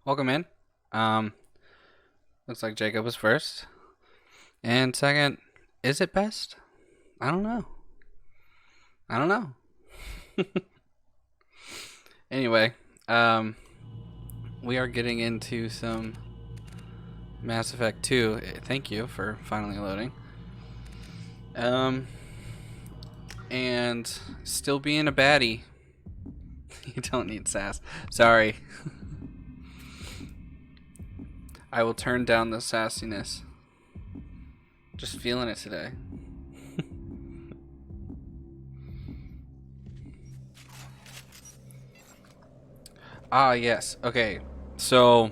Welcome in. Um, Looks like Jacob was first. And second, is it best? I don't know. I don't know. Anyway, we are getting into some Mass Effect 2. Thank you for finally loading. And still being a baddie. You don't need sass. Sorry. I will turn down the sassiness. Just feeling it today. Ah, yes. Okay. So,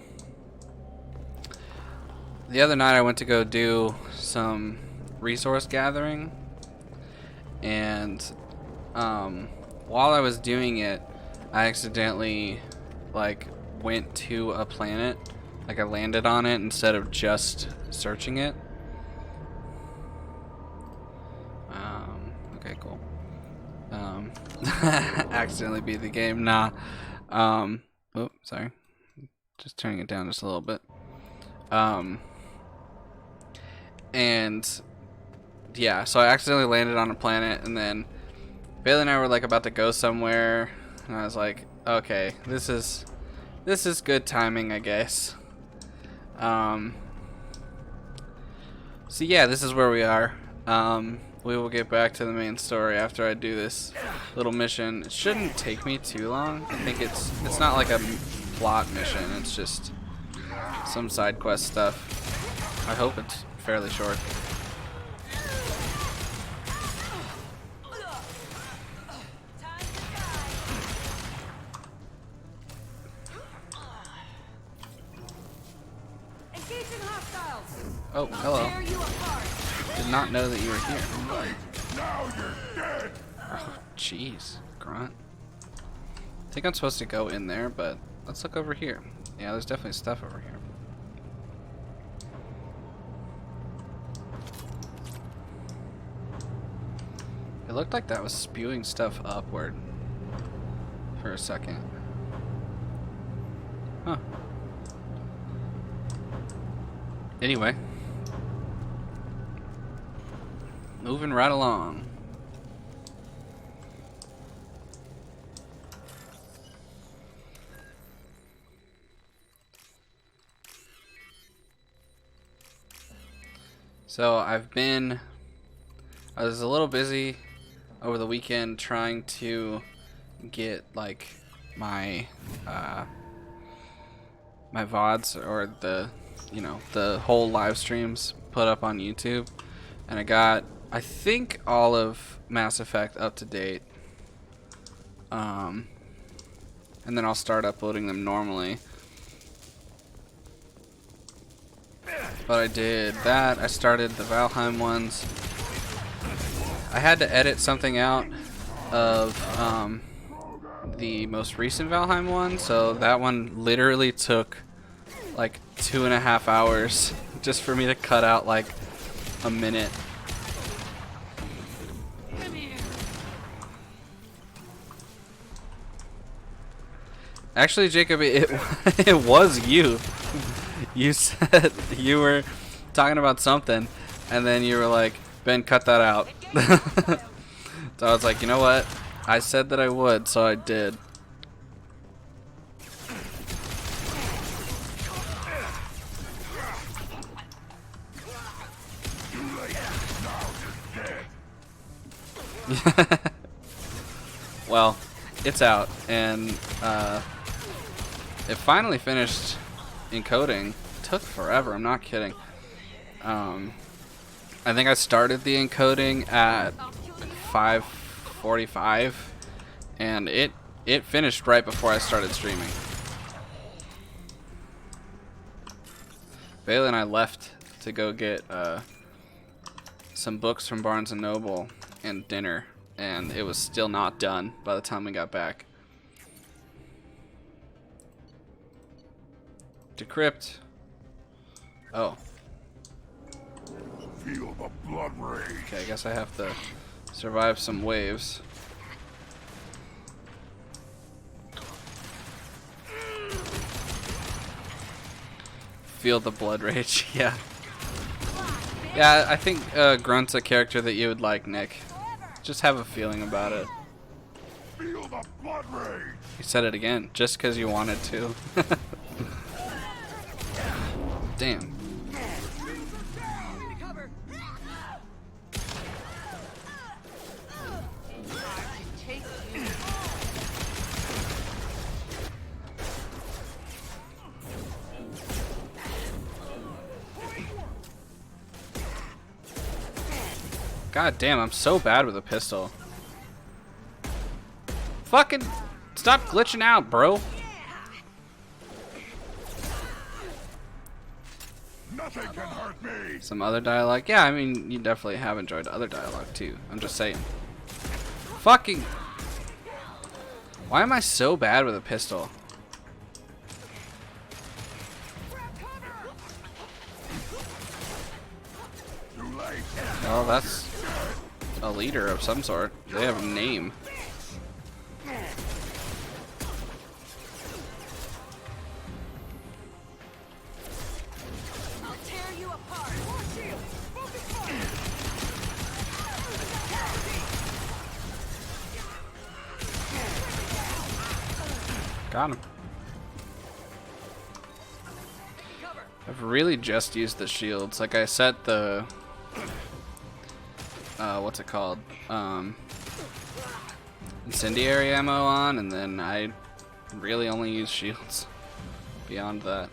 the other night I went to go do some resource gathering. And, while I was doing it, I accidentally, went to a planet. I landed on it instead of just searching it. Okay, cool. Accidentally beat the game. Nah. Oh, sorry. Just turning it down just a little bit. And yeah, so I accidentally landed on a planet, and then Bailey and I were about to go somewhere, and I was like, okay, this is good timing, I guess. So yeah, this is where we are. We will get back to the main story after I do this little mission. It shouldn't take me too long. I think it's not like a plot mission. It's just some side quest stuff. I hope it's fairly short. Oh, hello. Did not know that you were here. Oh, jeez, grunt. I think I'm supposed to go in there, but let's look over here. Yeah, there's definitely stuff over here. It looked like that was spewing stuff upward for a second. Huh. Anyway. Moving right along. So I was a little busy over the weekend trying to get my my VODs, or the whole live streams put up on YouTube, and I got, I think, all of Mass Effect up to date. And then I'll start uploading them normally. But I did that. I started the Valheim ones. I had to edit something out of the most recent Valheim one, so that one literally took 2.5 hours just for me to cut out a minute. Actually, Jacob, it was you. You said you were talking about something, and then you were like, Ben, cut that out. So I was like, you know what? I said that I would, so I did. Well, it's out, and it finally finished encoding. It took forever, I'm not kidding. I think I started the encoding at 5:45, and it finished right before I started streaming. Bailey and I left to go get some books from Barnes & Noble and dinner, and it was still not done by the time we got back. Decrypt. Oh. Feel the blood rage. Okay, I guess I have to survive some waves. Feel the blood rage. Yeah. Yeah, I think Grunt's a character that you would like, Nick. Just have a feeling about it. Feel the blood rage. You said it again, just because you wanted to. Damn. God damn, I'm so bad with a pistol. Fucking stop glitching out, bro. Nothing can hurt me. Some other dialogue? Yeah, I mean, you definitely have enjoyed other dialogue too. I'm just saying. Fucking. Why am I so bad with a pistol? Well, that's a leader of some sort. They have a name. I'll tear you apart. Got him. I've really just used the shields. Like I set the what's it called? Incendiary ammo on, and then I really only use shields. Beyond that.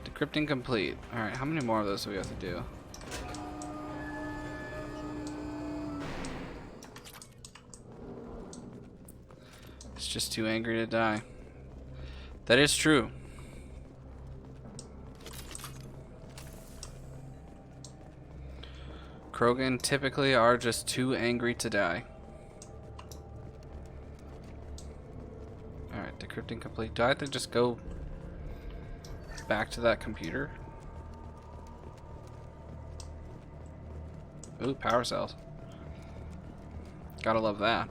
Decrypting complete. Alright, how many more of those do we have to do? It's just too angry to die. That is true. Krogan typically are just too angry to die. Alright, decrypting complete. Do I have to just go back to that computer? Ooh, power cells. Gotta love that.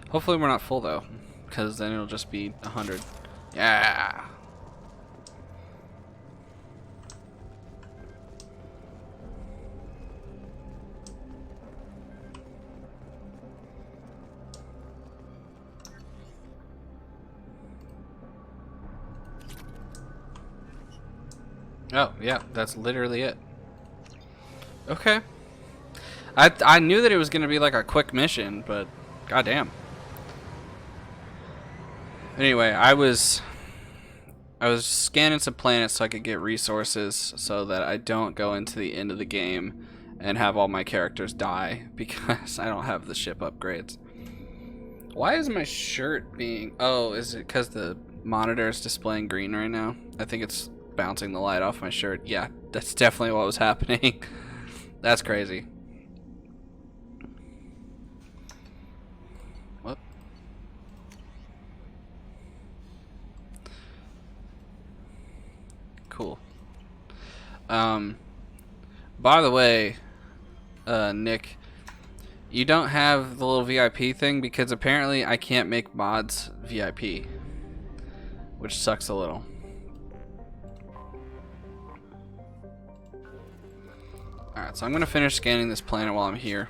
Hopefully we're not full though, because then it'll just be 100. Yeah! Oh, yeah, that's literally it. Okay. I knew that it was going to be like a quick mission, but goddamn. Anyway, I was scanning some planets so I could get resources so that I don't go into the end of the game and have all my characters die because I don't have the ship upgrades. Why is my shirt being... Oh, is it because the monitor is displaying green right now? I think it's bouncing the light off my shirt. Yeah, that's definitely what was happening. That's crazy. What? Cool. By the way, Nick, you don't have the little VIP thing because apparently I can't make mods VIP, which sucks a little. Alright, so I'm gonna finish scanning this planet while I'm here.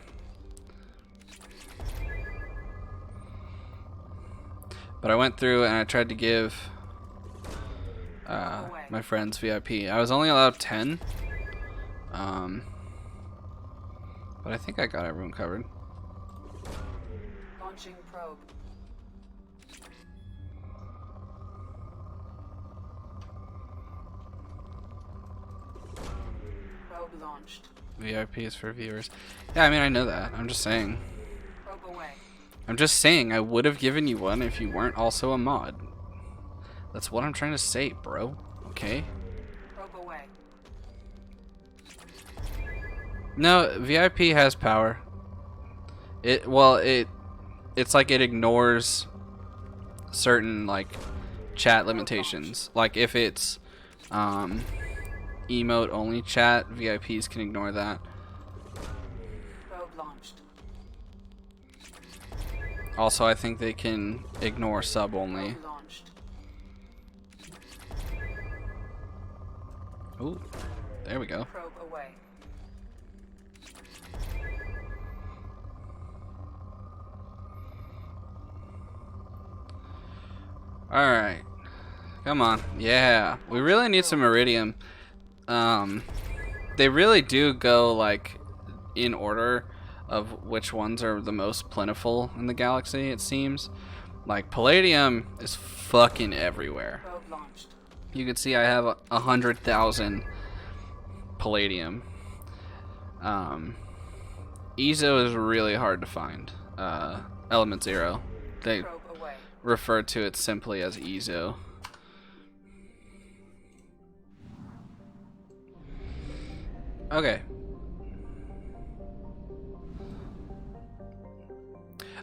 But I went through and I tried to give my friends VIP. I was only allowed 10. But I think I got everyone covered. Launching probe. Probe launched. VIP is for viewers. Yeah, I mean, I know that. I'm just saying. Probe away. I'm just saying I would have given you one if you weren't also a mod. That's what I'm trying to say, bro. Okay? Probe away. No, VIP has power. It's like it ignores certain like chat limitations. Like if it's emote only chat, VIPs can ignore that. Probe launched. Also, I think they can ignore sub only. Probe launched. Ooh, there we go. Probe away. Alright. Come on. Yeah. We really need some iridium. They really do go, like, in order of which ones are the most plentiful in the galaxy, it seems. Like, palladium is fucking everywhere. Probe launched. You can see I have 100,000 palladium. Ezo is really hard to find. Element 0. They Probe away. refer to it simply as Ezo. Okay.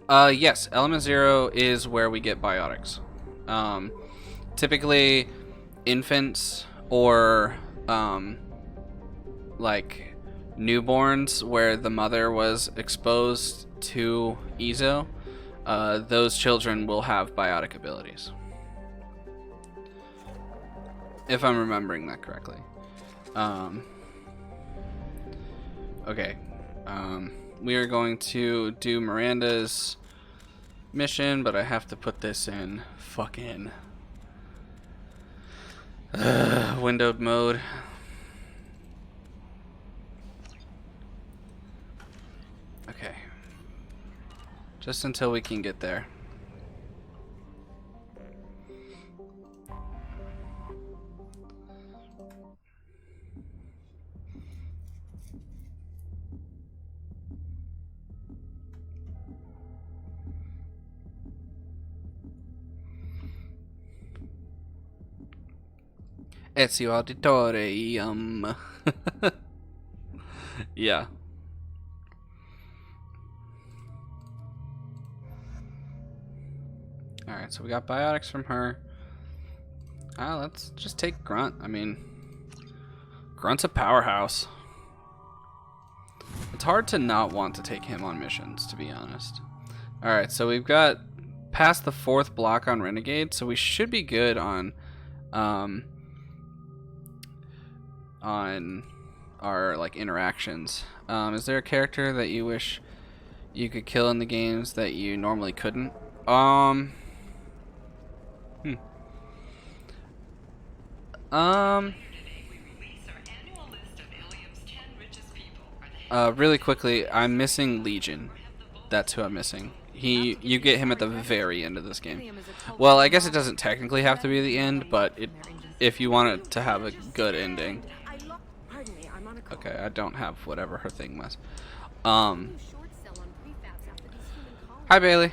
Yes, Element 0 is where we get biotics. Typically, infants or, like, newborns where the mother was exposed to Ezo, those children will have biotic abilities. If I'm remembering that correctly. Okay. We are going to do Miranda's mission, but I have to put this in fucking windowed mode. Okay. Just until we can get there. Ezio Auditorium. Yeah. Alright, so we got biotics from her. Let's just take Grunt. I mean, Grunt's a powerhouse. It's hard to not want to take him on missions, to be honest. Alright, so we've got past the 4th block on Renegade, so we should be good on our, like, interactions. Is there a character that you wish you could kill in the games that you normally couldn't? Really quickly, I'm missing Legion. That's who I'm missing. You get him at the very end of this game. Well, I guess it doesn't technically have to be the end, but if you want it to have a good ending. Okay, I don't have whatever her thing was. Hi, Bailey.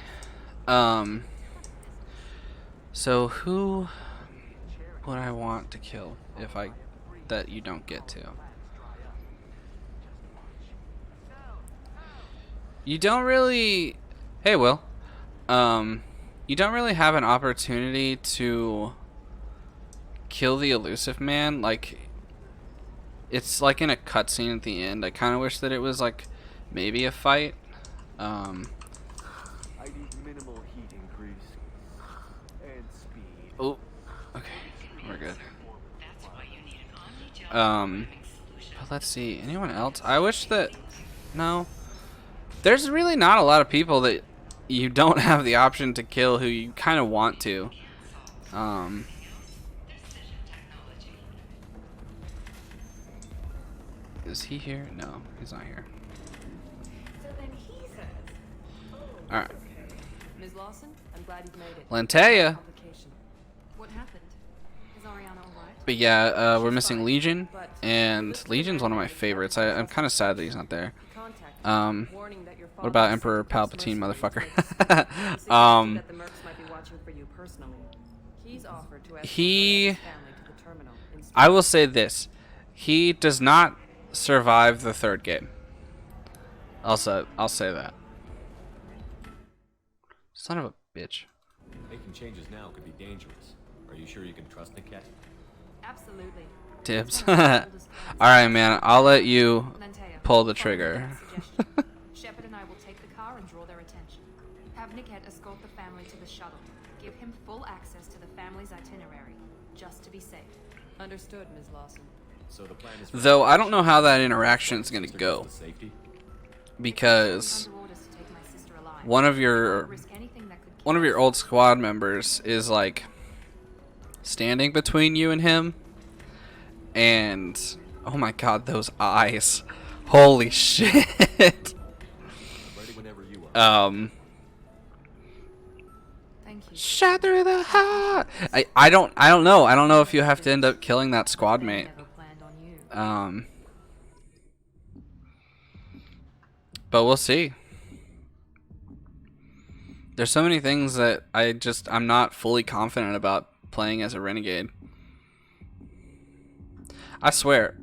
So who would I want to kill that you don't get to? You don't really... Hey, Will. You don't really have an opportunity to kill the elusive man. Like, it's like in a cutscene at the end. I kind of wish that it was like maybe a fight. I need minimal heat increase and speed. Oh, okay, we're good. But let's see. Anyone else? I wish that... No. There's really not a lot of people that you don't have the option to kill who you kind of want to. Is he here? No, he's not here. Alright. Ms. Lawson, I'm glad you've made it. Lantea. What happened? Is Ariana alright? But yeah, we're missing Legion, and Legion's one of my favorites. I'm kind of sad that he's not there. What about Emperor Palpatine, motherfucker? I will say this. He does not survive the 3rd game. I'll say that. Son of a bitch. Making changes now could be dangerous. Are you sure you can trust Niket? Absolutely. Tips. Alright, man. I'll let you pull the trigger. Shepard and I will take the car and draw their attention. Have Niket escort the family to the shuttle. Give him full access to the family's itinerary, just to be safe. Understood, Ms. Lawson. So the plan is for Though I don't know how that interaction is gonna Sister go, goes to safety? because Under orders to take my sister alive. one of I your won't risk anything that could kill one of your us. old squad members is like standing between you and him, and oh my god, those eyes. Holy shit. I'm ready whenever you are. Thank you. Shot through the heart. I don't know. I don't know if you have to end up killing that squad mate. Never planned on you. But we'll see. There's so many things that I'm not fully confident about playing as a renegade. I swear.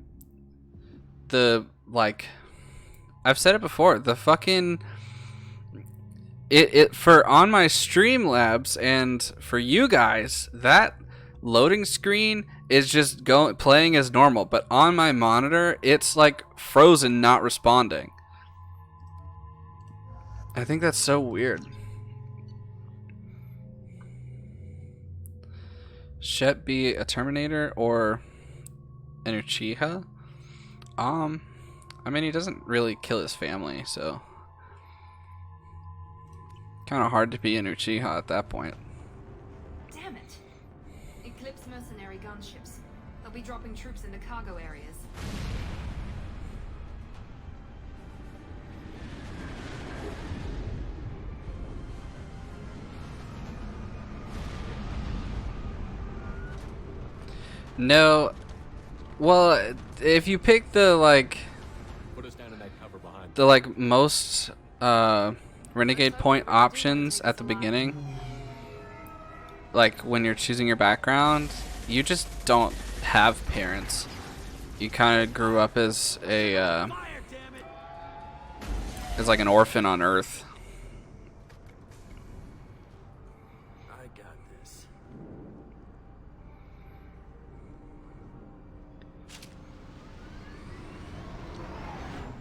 I've said it before, the fucking for on my Streamlabs and for you guys, that loading screen is just playing as normal, but on my monitor it's like frozen, not responding. I think that's so weird. Shep be a Terminator or an Uchiha? I mean, he doesn't really kill his family, so kind of hard to be an Uchiha at that point. Damn it! Eclipse mercenary gunships. They'll be dropping troops in the cargo areas. No, well, if you pick the Put us down in that cover behind. the most renegade point options at the beginning, like when you're choosing your background, you just don't have parents. You kind of grew up as a as like an orphan on Earth. I got this.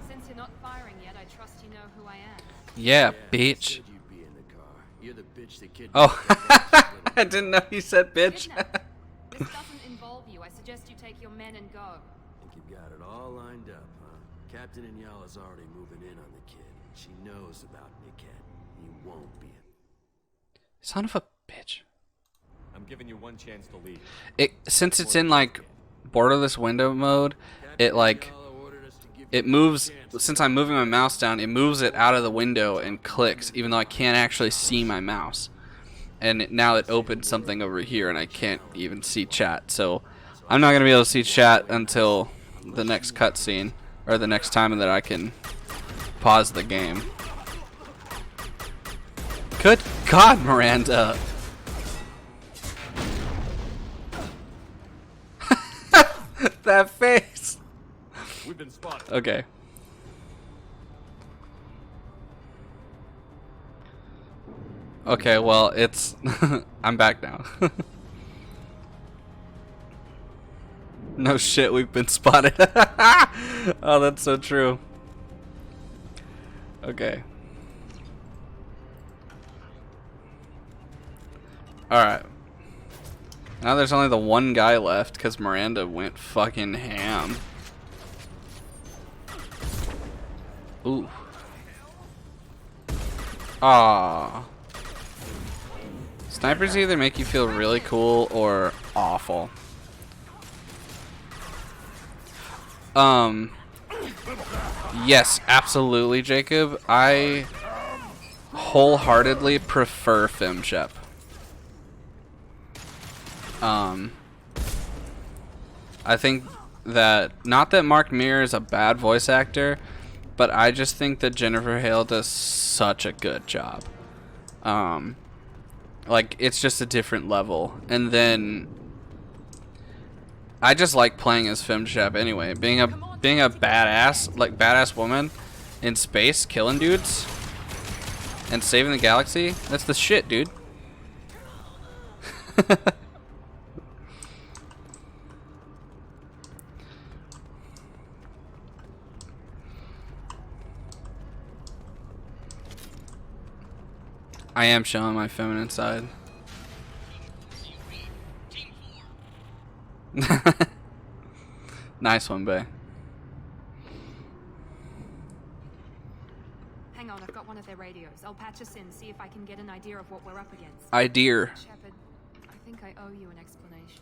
Since you're not firing yet, I trust you know who I am. Yeah, You bitch. said you'd be in the car. You're the bitch that kidnapped Oh, my dad's little I didn't know you said bitch. Kidnap. This doesn't involve you. I suggest you take your men and go. Think you've got it all lined up, huh? Captain Inyala's already moving in on the kid. She knows about Niket. He won't be. Son of a bitch. I'm giving you one chance to leave. Since it's in like borderless window mode, it moves. Since I'm moving my mouse down, it moves it out of the window and clicks, even though I can't actually see my mouse. And now it opened something over here, and I can't even see chat. So I'm not gonna be able to see chat until the next cutscene, or the next time that I can pause the game. Good God, Miranda! That face. We've been spotted. Okay. Okay, well, it's... I'm back now. No shit, we've been spotted. Oh, that's so true. Okay. Alright. Now there's only the one guy left because Miranda went fucking ham. Ooh. Ah. Snipers either make you feel really cool or awful. Yes, absolutely, Jacob. I wholeheartedly prefer FemShep. I think that, not that Mark Meer is a bad voice actor, but I just think that Jennifer Hale does such a good job. Like, it's just a different level. And then I just like playing as FemShep anyway. Being a badass, like badass woman in space, killing dudes and saving the galaxy. That's the shit, dude. I am showing my feminine side. Nice one, Bay. Hang on, I've got one of their radios. I'll patch us in, see if I can get an idea of what we're up against. Idea. Shepard, I think I owe you an explanation.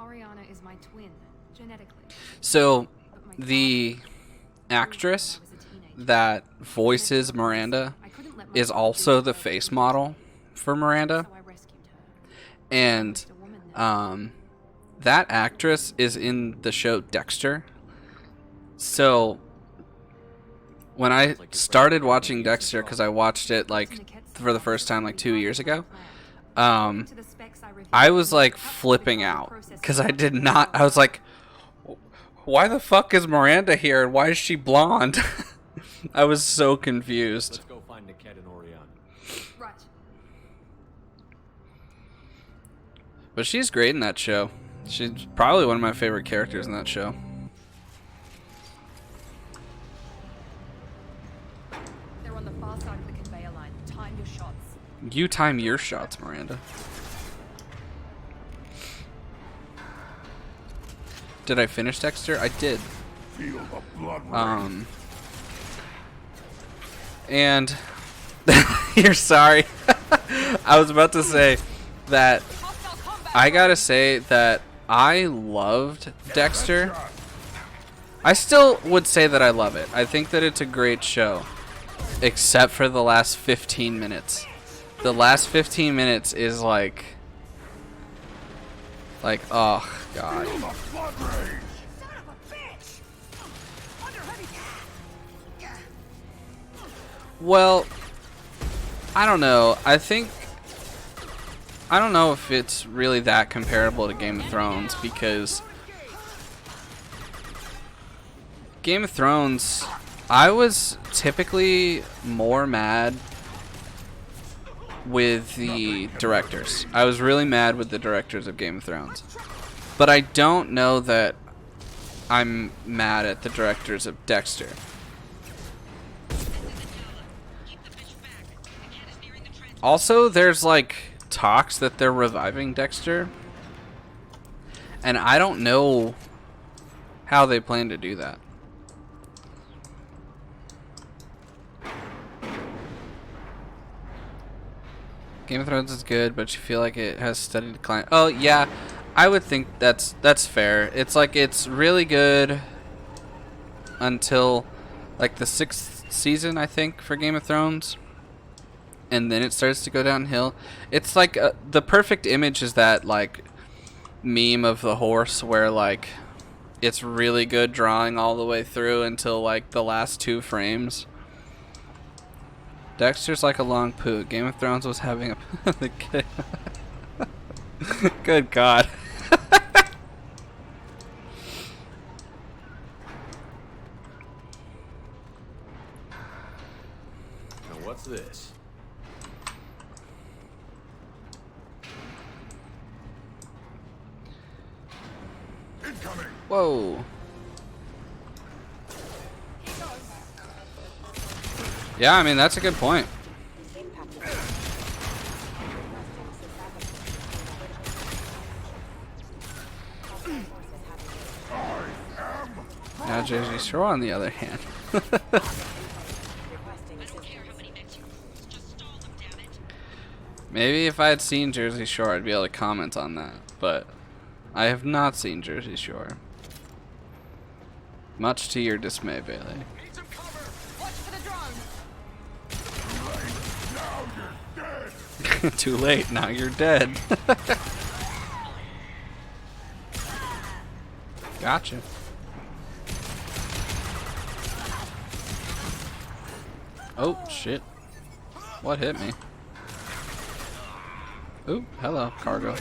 Oriana is my twin, genetically. So, But my the father actress when I was a teenager. that voices Miranda I couldn't let is myself also be the hurt, face model for Miranda. so I rescued her. And Just a woman now. that actress is in the show Dexter. So when I started watching Dexter, because I watched it like for the first time like 2 years ago, To the specs I reviewed, I was like perhaps flipping the out process because I of did not. I was like, why the fuck is Miranda here and why is she blonde? I was so confused. Let's go find Niket and Oriana. Right. But she's great in that show. She's probably one of my favorite characters in that show. They're on the far side of the conveyor line. Time your shots. You time your shots, Miranda. Did I finish Dexter? I did. Feel the blood rain. And you're sorry. I was about to say that I gotta say that I loved Dexter. I still would say that I love it. I think that it's a great show, except for the last 15 minutes. The last 15 minutes is like, oh god. Feel the blood rain. Well, I don't know. I don't know if it's really that comparable to Game of Thrones, because Game of Thrones, I was typically more mad with the directors. I was really mad with the directors of Game of Thrones. But I don't know that I'm mad at the directors of Dexter. Also, there's like talks that they're reviving Dexter, and I don't know how they plan to do that. Game of Thrones is good, but you feel like it has steady decline. Oh yeah, I would think that's fair. It's like it's really good until like the 6th season, I think, for Game of Thrones. And then it starts to go downhill. It's like the perfect image is that like meme of the horse where like it's really good drawing all the way through until like the last 2 frames. Dexter's like a long poo. Game of Thrones was having a good god. Now what's this? Incoming. Whoa. Yeah, I mean, that's a good point. Now Jersey Shore, on the other hand. Maybe if I had seen Jersey Shore, I'd be able to comment on that. But I have not seen Jersey Shore. Much to your dismay, Bailey. Too late, now you're dead. Gotcha. Oh, shit. What hit me? Ooh, hello, cargo.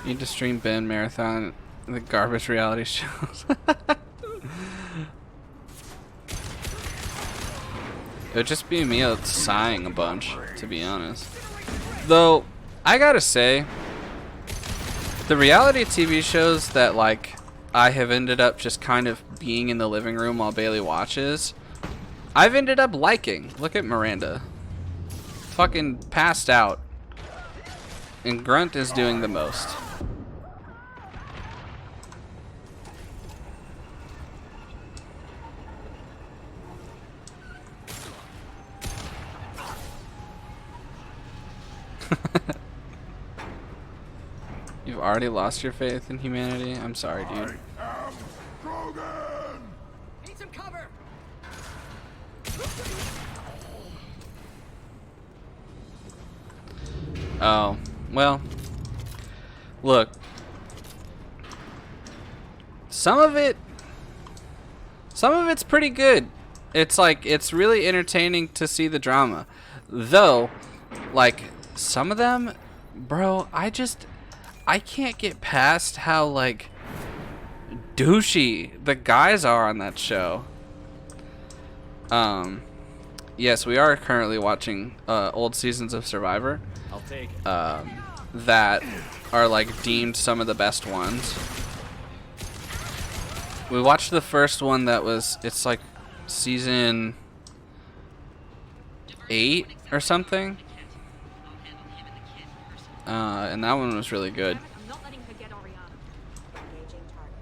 Need to stream Ben Marathon, the garbage reality shows. It would just be me sighing a bunch, to be honest. Though, I gotta say, the reality TV shows that, like, I have ended up just kind of being in the living room while Bailey watches, I've ended up liking. Look at Miranda. fucking passed out. And Grunt is doing the most. You've already lost your faith in humanity? I'm sorry, dude. Need some cover. Oh, well, look, some of it's pretty good. It's like, it's really entertaining to see the drama, though, like, some of them, bro, I can't get past how, like, douchey the guys are on that show. Yes, we are currently watching old seasons of Survivor. I'll take it. That are like deemed some of the best ones. We watched the first one that was, it's like season 8 or something. And that one was really good. I'm not letting her get Oriana. Engaging target.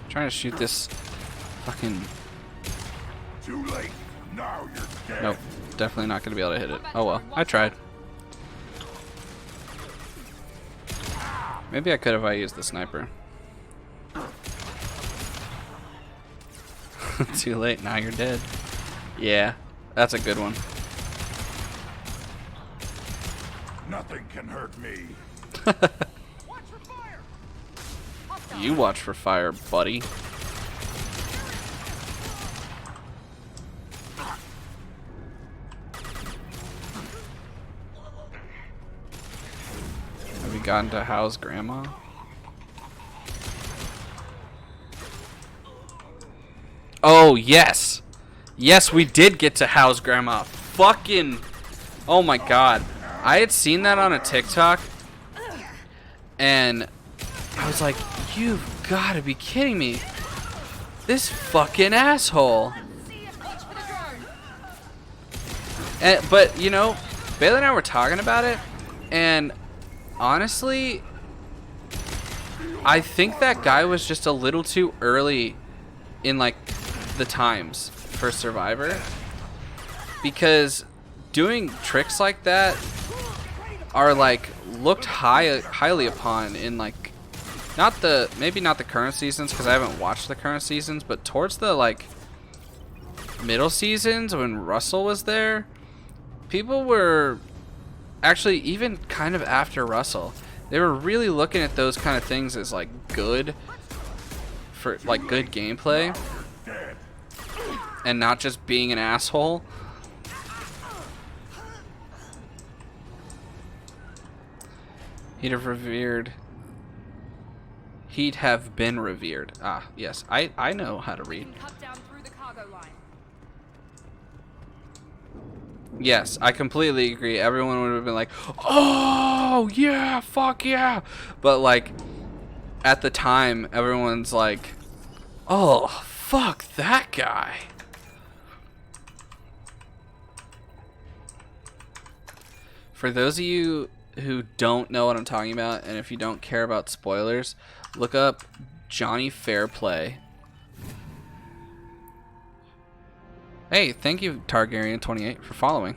Trying to shoot this fucking. Too late. Now you're dead. Nope, definitely not gonna be able to hit it. Oh well, I tried. Maybe I could if I used the sniper. Too late, now you're dead. Yeah, that's a good one. Nothing can hurt me. You watch for fire, buddy. Have you gotten to house grandma? Oh, yes. Yes, we did get to house grandma. Fucking. Oh my god. I had seen that on a TikTok. And I was like, you've got to be kidding me. This fucking asshole. But, you know, Bailey and I were talking about it. And honestly, I think that guy was just a little too early in, like, the times for Survivor. Because doing tricks like that are, like, looked highly upon in, like, maybe not the current seasons, because I haven't watched the current seasons, but towards the, like, middle seasons when Russell was there, people were actually, even kind of after Russell, they were really looking at those kind of things as, like, good for, like, good gameplay and not just being an asshole. He'd have been revered. Ah, yes. I know how to read. Cut down through the cargo line. Yes, I completely agree. Everyone would have been like, oh, yeah, fuck yeah. But, like, at the time, everyone's like, oh, fuck that guy. For those of you who don't know what I'm talking about, and if you don't care about spoilers, look up Johnny Fairplay. Hey, thank you, Targaryen28, for following.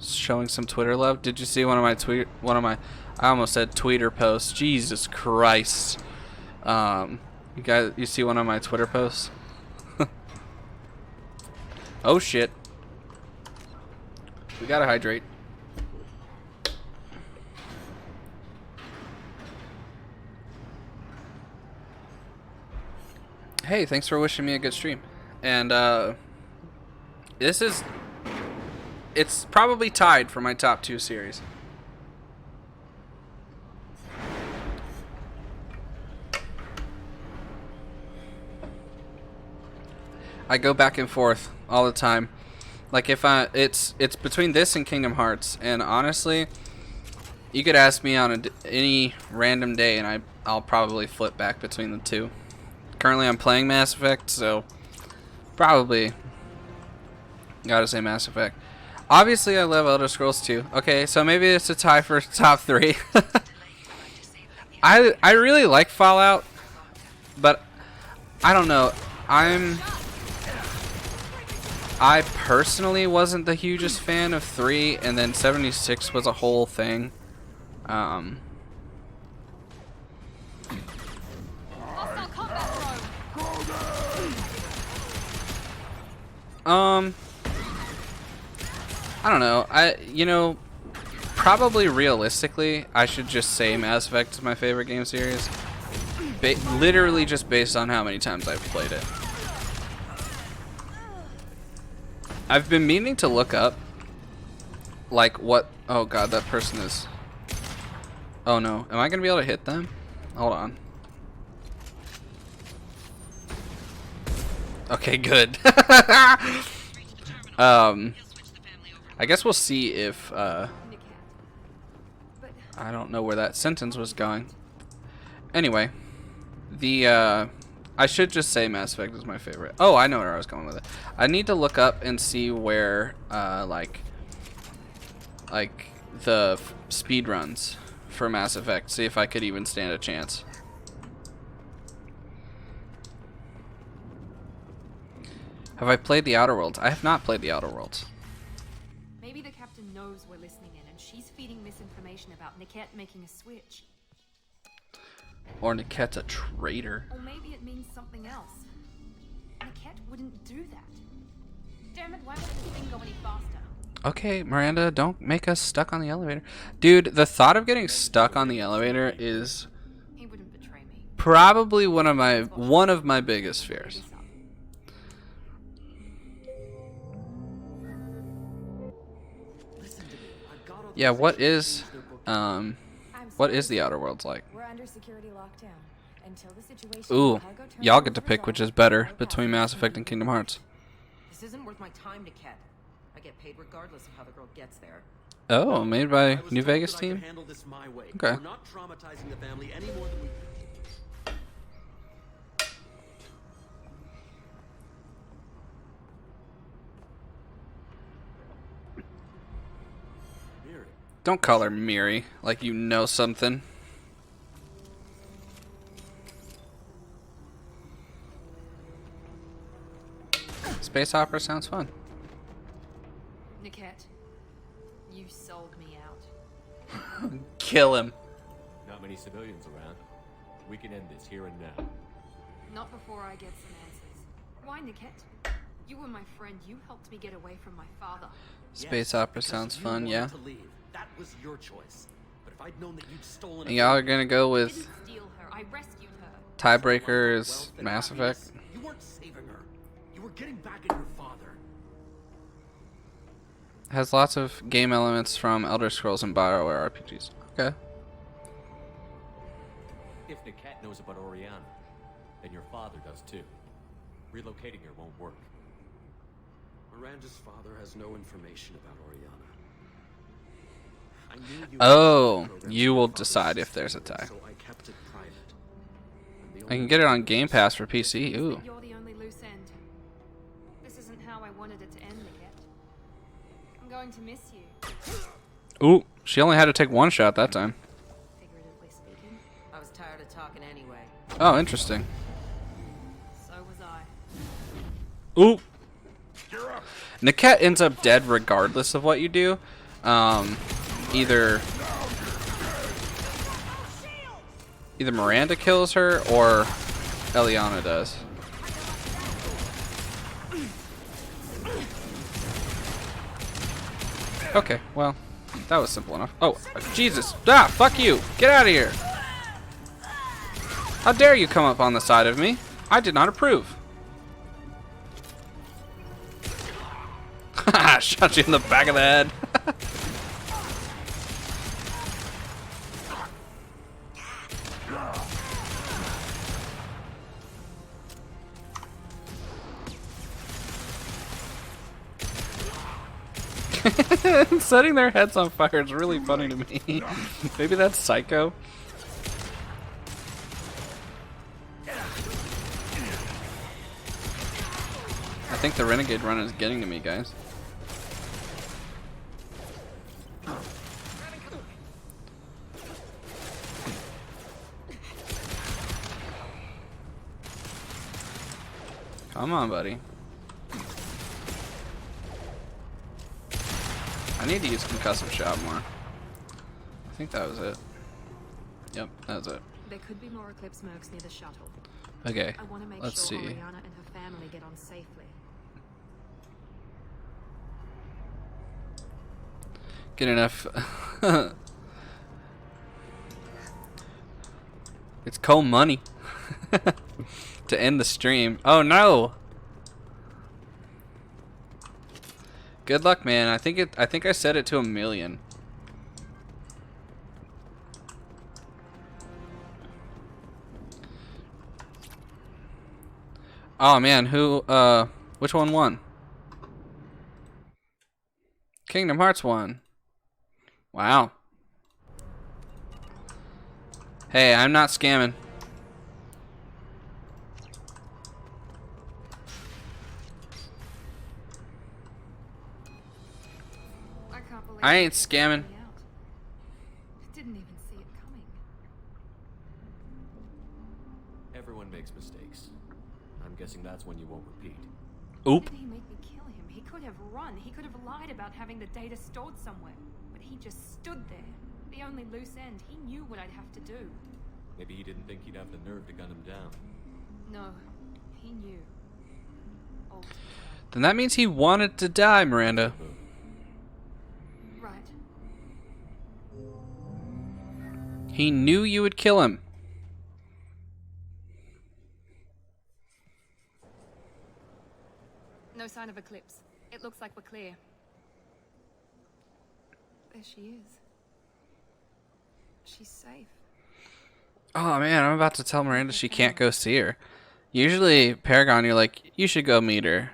Showing some Twitter love. Did you see one of my I almost said tweeter posts. Jesus Christ. You guys, you see one of my Twitter posts? Oh shit. We gotta hydrate. Hey, thanks for wishing me a good stream. And this is it's probably tied for my top 2 series. I go back and forth all the time. Like if it's between this and Kingdom Hearts, and honestly, you could ask me on any random day, and I'll probably flip back between the two. Currently, I'm playing Mass Effect, so probably gotta say Mass Effect. Obviously, I love Elder Scrolls 2. Okay, so maybe it's a tie for top 3. I really like Fallout, but I don't know. I personally wasn't the hugest fan of 3, and then 76 was a whole thing. Hostile combat drone. I don't know. Probably realistically, I should just say Mass Effect is my favorite game series. Literally just based on how many times I've played it. I've been meaning to look up, like, what... Oh, God, that person is... Oh, no. Am I going to be able to hit them? Hold on. Okay, good. I guess we'll see if... I don't know where that sentence was going. Anyway, I should just say Mass Effect is my favorite. Oh, I know where I was going with it. I need to look up and see where, like the speed runs for Mass Effect. See if I could even stand a chance. Have I played the Outer Worlds? I have not played the Outer Worlds. Maybe the captain knows we're listening in, and she's feeding misinformation about Niket making a switch. Or Niket's a traitor. Or maybe it means something else. Niket wouldn't do that. Damn it, why won't this thing go any faster? Okay, Miranda, don't make us stuck on the elevator. Dude, the thought of getting stuck on the elevator is He wouldn't betray me. probably one of my biggest fears. Yeah, what is the Outer Worlds like? We're under security lockdown until the situation. Ooh, y'all get to pick which is better between Mass Effect and Kingdom Hearts. This isn't worth my time, Niket. I get paid regardless of how the girl gets there. Oh, made by New Vegas team? Okay. We're not traumatizing the family any more than we... Don't call her Miri like you know something. Space opera sounds fun. Niket, you sold me out. Kill him. Not many civilians around. We can end this here and now. Not before I get some answers. Why, Niket? You were my friend. You helped me get away from my father. Space opera sounds fun, yeah. That was your choice. But if I'd known that you'd stolen Y'all are gonna go I with didn't steal her. I rescued her. tiebreaker is Mass Effect. You weren't saving her. You were getting back at your father. Has lots of game elements from Elder Scrolls and BioWare RPGs. Okay. If Niket knows about Oriana, then your father does too. Relocating her won't work. Miranda's father has no information about Oriana. I knew you Oh, you will decide if there's a tie. so I kept it private. And the I can only get it on Game Pass for PC. Ooh. You're the only loose end. This isn't how I wanted it to end, Niket. I'm going to miss you. Ooh, she only had to take one shot that time. Figuratively speaking. I was tired of talking anyway. Oh, interesting. So was I. Ooh. Niket ends up dead regardless of what you do. Either Miranda kills her or Eliana does. Okay, well, that was simple enough. Oh, Jesus. Ah, fuck you. Get out of here. How dare you come up on the side of me? I did not approve. Haha, Shot you in the back of the head. Setting their heads on fire is really funny to me. Maybe that's Psycho. I think the Renegade Run is getting to me, guys. Come on, buddy. I need to use concussive shot more. I think that was it. Yep, that was it. There could be more Eclipse mercs near the shuttle. Okay, I want to make let's sure see. Oriana and her family get on safely. Get enough. It's cold money to end the stream. Oh no! Good luck, man. I think I set it to 1,000,000. Oh man, which one won? Kingdom Hearts won. Wow. Hey, I'm not scamming. I can't believe I ain't it scamming. took me out. Didn't even see it coming. Everyone makes mistakes. I'm guessing that's when you won't repeat. Oop. Why did he make me kill him? He could have run. He could have lied about having the data stored somewhere. But he just stood there. The only loose end. He knew what I'd have to do. Maybe he didn't think he'd have the nerve to gun him down. No, he knew. All too Then that means he wanted to die, Miranda. well. Right. He knew you would kill him. No sign of Eclipse. It looks like we're clear. There she is. She's safe. Oh man, I'm about to tell Miranda she can't go see her. Usually, Paragon, you're like, you should go meet her.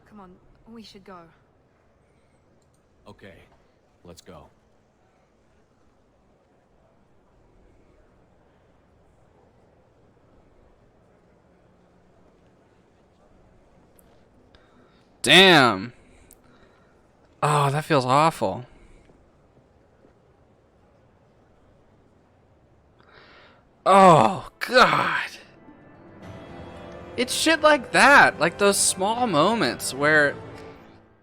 Come on, we should go. Okay, let's go. Damn. Oh, that feels awful. Oh, God. It's shit like that. Like those small moments where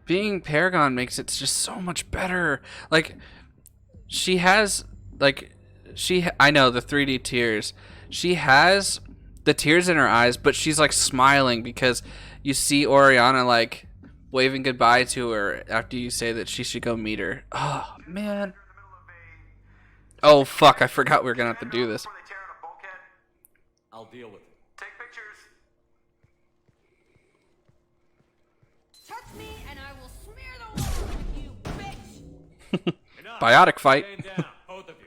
being Paragon makes it just so much better. Like, she has, like, I know, the 3D tears. She has the tears in her eyes, but she's, like, smiling because you see Oriana, like, waving goodbye to her after you say that she should go meet her. Oh, man. Oh, fuck. I forgot we were going to have to do this. I'll deal with it. Take pictures. Touch me and I will smear the walls with you, bitch! Enough. Biotic fight. Stand down, both of you.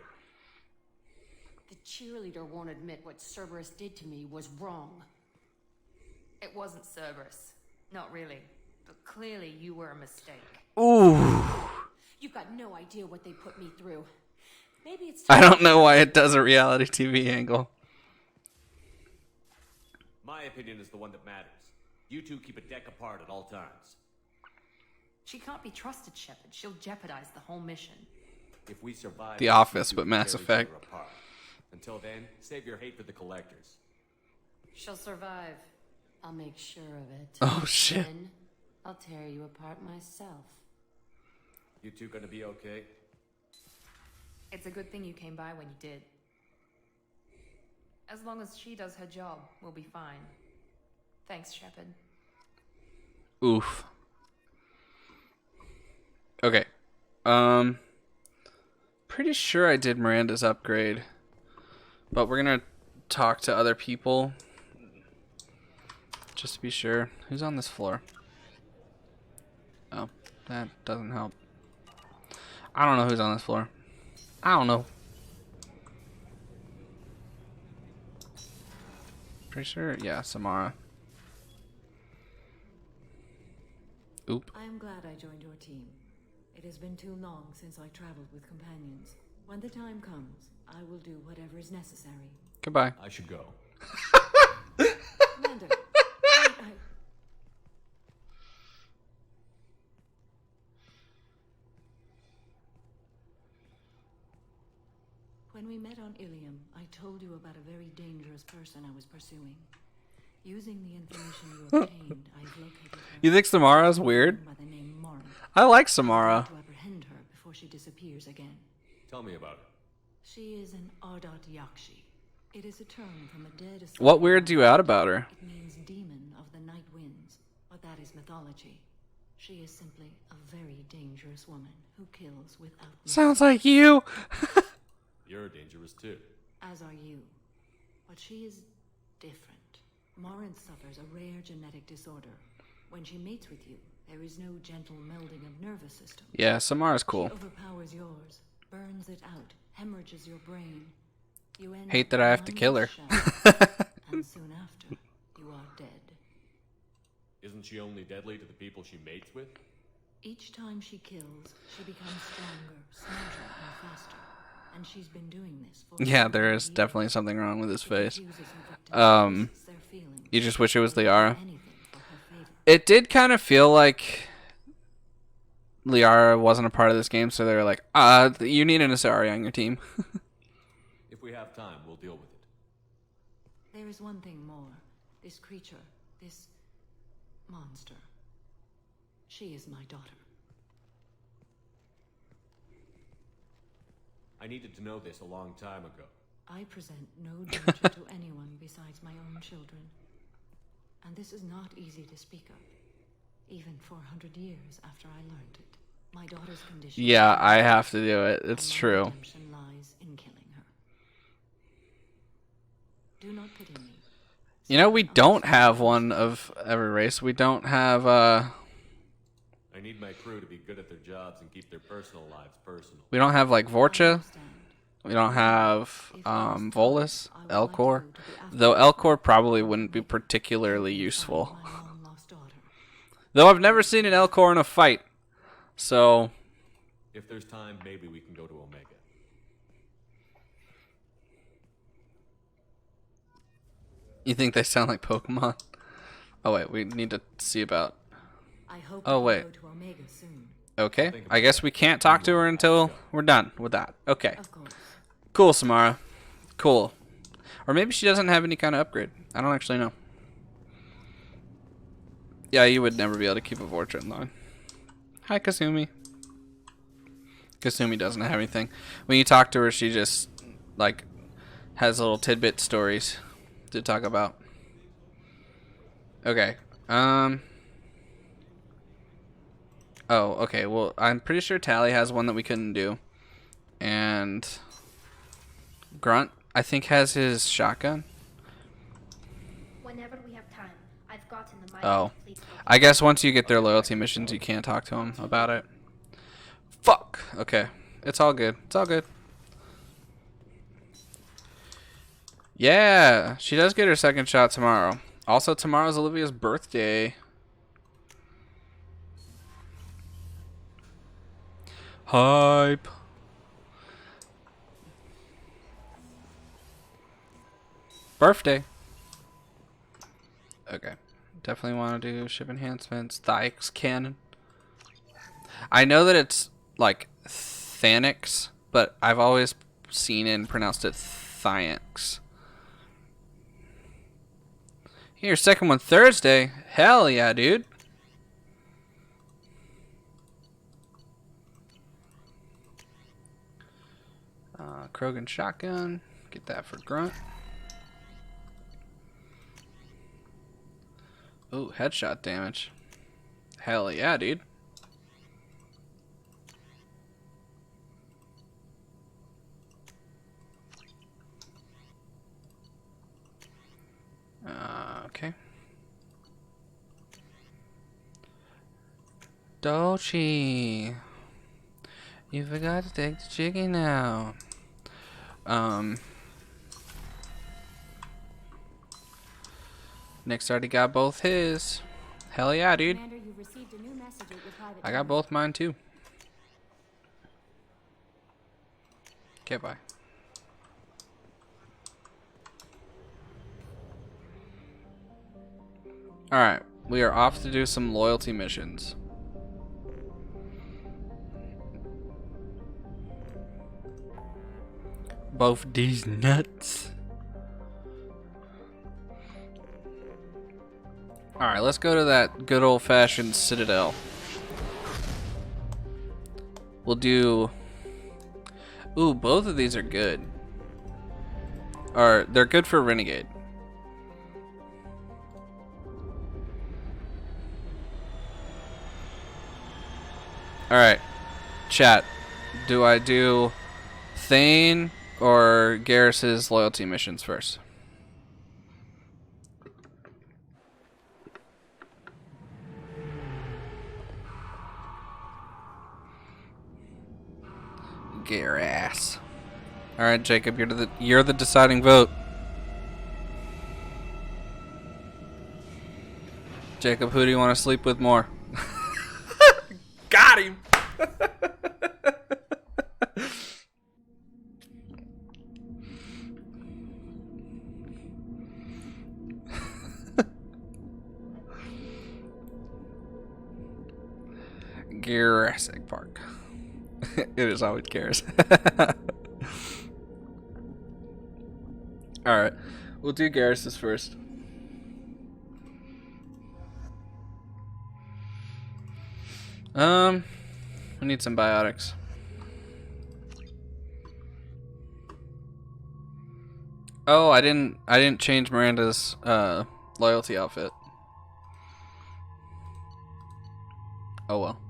The cheerleader won't admit what Cerberus did to me was wrong. It wasn't Cerberus. Not really. But clearly you were a mistake. Ooh. You've got no idea what they put me through. Maybe it's I time don't know why it does a reality TV angle. My opinion is the one that matters. You two keep a deck apart at all times. She can't be trusted, Shepard. She'll jeopardize the whole mission. If we survive, The Office, you but can Mass tear each Effect. other apart. Until then, save your hate for the collectors. She'll survive. I'll make sure of it. Oh, shit. Then I'll tear you apart myself. You two gonna be okay? It's a good thing you came by when you did. As long as she does her job, we'll be fine. Thanks, Shepard. Oof. Okay. Pretty sure I did Miranda's upgrade. But we're gonna talk to other people just to be sure. Who's on this floor? Oh, that doesn't help. I don't know who's on this floor. I don't know. Pretty sure, yeah, Samara. Oop. I am glad I joined your team. It has been too long since I traveled with companions. When the time comes, I will do whatever is necessary. Goodbye. I should go. Commander, I... When we met on Ilium, I told you about a very dangerous person I was pursuing. Using the information you obtained, I have located her. You think Samara's weird? By the name Mara. I like Samara. To apprehend her before she disappears again. Tell me about her. She is an Ardat Yakshi. It is a term from a dead. What weirds you out about her? It means demon of the night winds, but that is mythology. She is simply a very dangerous woman who kills without mercy. Sounds like you. You're dangerous too. As are you. But she is different. Morin suffers a rare genetic disorder. When she mates with you, there is no gentle melding of nervous system. Yeah, Samara's cool. She overpowers yours, burns it out, hemorrhages your brain. You end Hate up that I have to one kill her. shell, and soon after, you are dead. Isn't she only deadly to the people she mates with? Each time she kills, she becomes stronger, smarter, and faster. And she's been doing this for Yeah, there is definitely something wrong with his face. You just wish it was Liara. It did kind of feel like Liara wasn't a part of this game, so they were like, you need an Asari on your team. If we have time, we'll deal with it. There is one thing more. This creature, this monster. She is my daughter. I needed to know this a long time ago. I present no danger to anyone besides my own children. And this is not easy to speak of, even 400 years after I learned it. My daughter's condition. Yeah, I have to do it. It's true. Redemption lies in killing her. Do not pity me. You know, we don't have one of every race. We don't have, I need my crew to be good at their jobs and keep their personal lives personal. we don't have, like, Vorcha. We don't have, Volus, Elcor. Though Elcor probably wouldn't be particularly useful. Though I've never seen an Elcor in a fight. So, If there's time, maybe we can go to Omega. you think they sound like Pokemon? Oh, wait, we need to see about... I hope Oh, we wait. go to Omega soon. Okay, I guess we can't talk to her until we're done with that. Okay. Of course. Cool, Samara. Cool. Or maybe she doesn't have any kind of upgrade. I don't actually know. Yeah, you would never be able to keep a Vorcha in line. Hi, Kasumi. Kasumi doesn't have anything. When you talk to her, she just, like, has little tidbit stories to talk about. Okay. Oh, okay. Well, I'm pretty sure Tally has one that we couldn't do. And Grunt, I think, has his shotgun. Whenever we have time, I've gotten the mighty Oh. complete focus. I guess once you get their loyalty missions, you can't talk to them about it. Fuck. Okay. It's all good. It's all good. Yeah. She does get her second shot tomorrow. Also, tomorrow's Olivia's birthday. Hype. Birthday. Okay. Definitely want to do ship enhancements. Thix cannon. I know that it's like Thanix, but I've always seen it and pronounced it Thynix. Here, second one Thursday. Hell yeah, dude. Krogan shotgun. Get that for Grunt. Ooh, headshot damage. Hell yeah, dude. Okay. Dolce. You forgot to take the chicken now. Nick's already got both his. Hell yeah, dude. Commander, you've received a new message at your private I got channel. both mine too. Okay, bye. Alright, we are off to do some loyalty missions. Both these nuts. Alright, let's go to that good old-fashioned Citadel. We'll do... Ooh, both of these are good. Or, they're good for Renegade. Alright, chat. Do I do Thane or Garrus's loyalty missions first? Garrus. Alright, Jacob, you're the deciding vote. Jacob, who do you want to sleep with more? Got him! Jurassic Park. It is always Garrus. Alright, we'll do Garrus's first. We need some biotics. Oh, I didn't change Miranda's loyalty outfit. Oh well.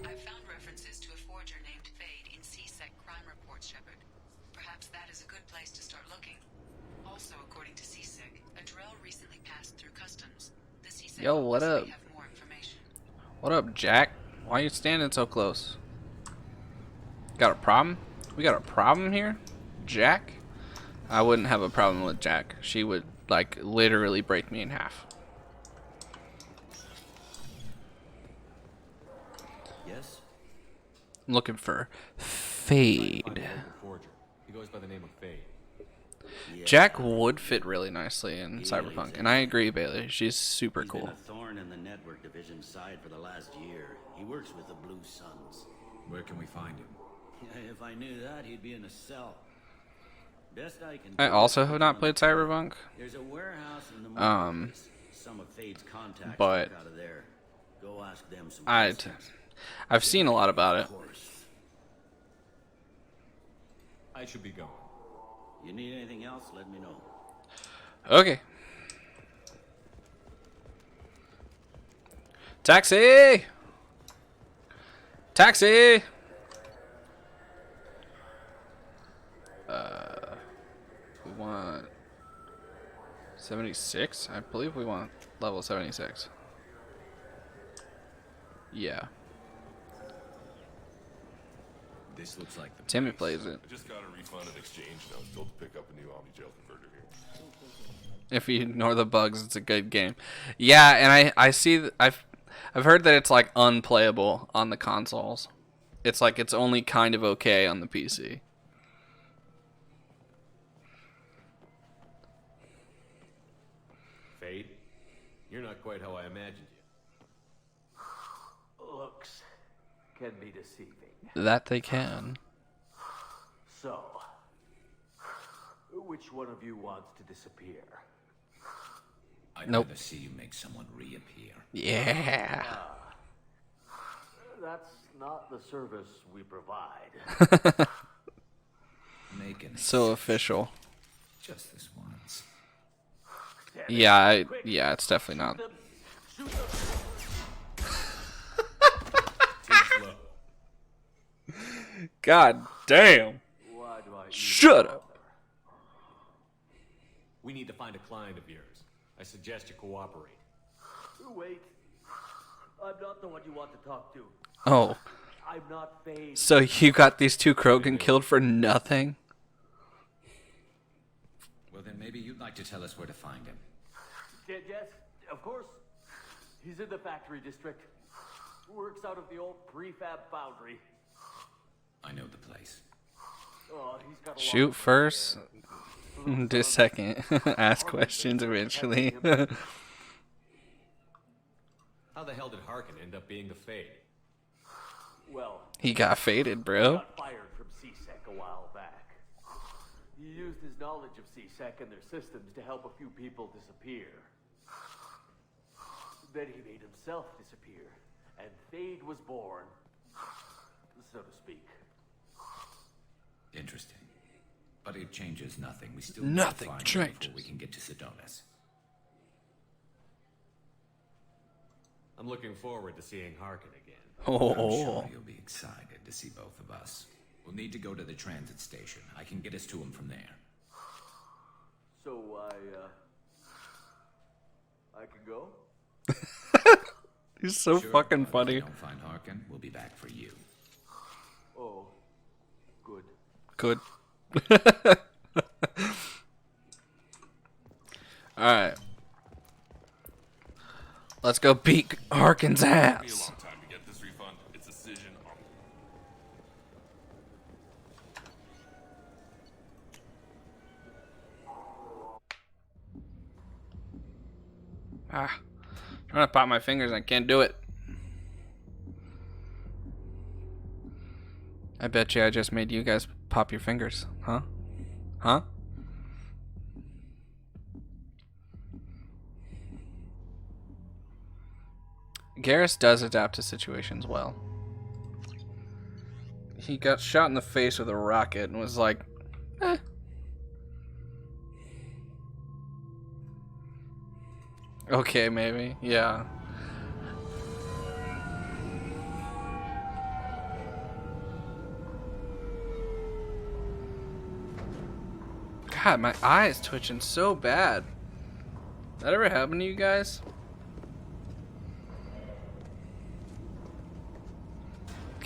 I've found references to a forger named Fade in CSEC crime reports, Shepard. Perhaps that is a good place to start looking. Also, according to CSEC, a drill recently passed through customs. The CSEC Yo, what up? have more information. What up, Jack? Why are you standing so close? Got a problem? We got a problem here? Jack? I wouldn't have a problem with Jack. She would, like, literally break me in half. Yes? I'm looking for Fade. Forger. He goes by the name of Fade. Yeah. Jack would fit really nicely in Yeah, Cyberpunk, he's and I agree, Bailey. She's super He's cool. been a thorn in the network division side for the last year. He works with the Blue Suns. Where can we find him? If I knew that, he'd be in a cell. Best I can I do also is have put not him played on the trail. Cyberpunk. There's a warehouse in the marketplace. Some of Fade's contacts but work out of there. Go ask them some I've seen a lot about it. Of course. I should be going. You need anything else, let me know. Okay. Taxi! Taxi! We want 76? I believe we want level 76. Yeah. This looks like the Timmy place. plays it. I just got a refund and exchange, and I was told to pick up a new Omni Gel converter here. If you ignore the bugs, it's a good game. Yeah, and I see I've heard that it's like unplayable on the consoles. It's like it's only kind of okay on the PC. Fade? You're not quite how I imagined you. Looks can be deceiving. That they can. So, which one of you wants to disappear? I'd Nope. rather see you make someone reappear. Yeah. That's not the service we provide. Making So official. just this once. Yeah, yeah, it's definitely not. Shoot them. Too slow. God damn. Why do I Shut up. We need to find a client of yours. I suggest you cooperate. Wait. I'm not the one you want to talk to. Oh. I'm not Fade. So you got these two Krogan killed for nothing? Well, then maybe you'd like to tell us where to find him. Yes, of course. He's in the factory district. Works out of the old prefab foundry. I know the place. Oh, he's got a Shoot first, do second. Ask questions eventually. How the hell did Harkin end up being the Fade? Well, He got faded, he bro. got fired from CSEC a while back. He used his knowledge of CSEC and their systems to help a few people disappear. Then he made himself disappear, and Fade was born, so to speak. Interesting. But it changes nothing. We still Nothing need to find him changes. before we can get to Sedonis. I'm looking forward to seeing Harkin again. I'm Oh. sure you'll be excited to see both of us. We'll need to go to the transit station. I can get us to him from there. So I can go? He's so Sure, fucking but If funny. we don't find Harkin, we'll be back for you. Oh, good. Good. Alright. Let's go beat Harkin's Be a ass. long time to get this refund. It's decision on. I'm trying to pop my fingers and I can't do it. I bet you I just made you guys pop your fingers. Huh? Huh? Garrus does adapt to situations well. He got shot in the face with a rocket and was like, eh. Okay, maybe. Yeah. God, my eye is twitching so bad. That ever happen to you guys?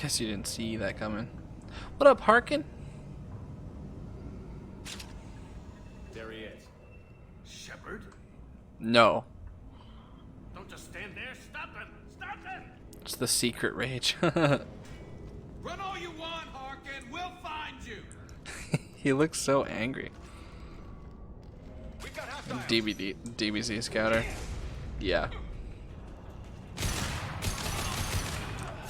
Guess you didn't see that coming. What up, Harkin? There he is. Shepard? No. Don't just stand there. Stop him! Stop him! It's the secret rage. Run all you want, Harkin. We'll find you. He looks so angry. We got hostile. DBZ scouter. Yeah.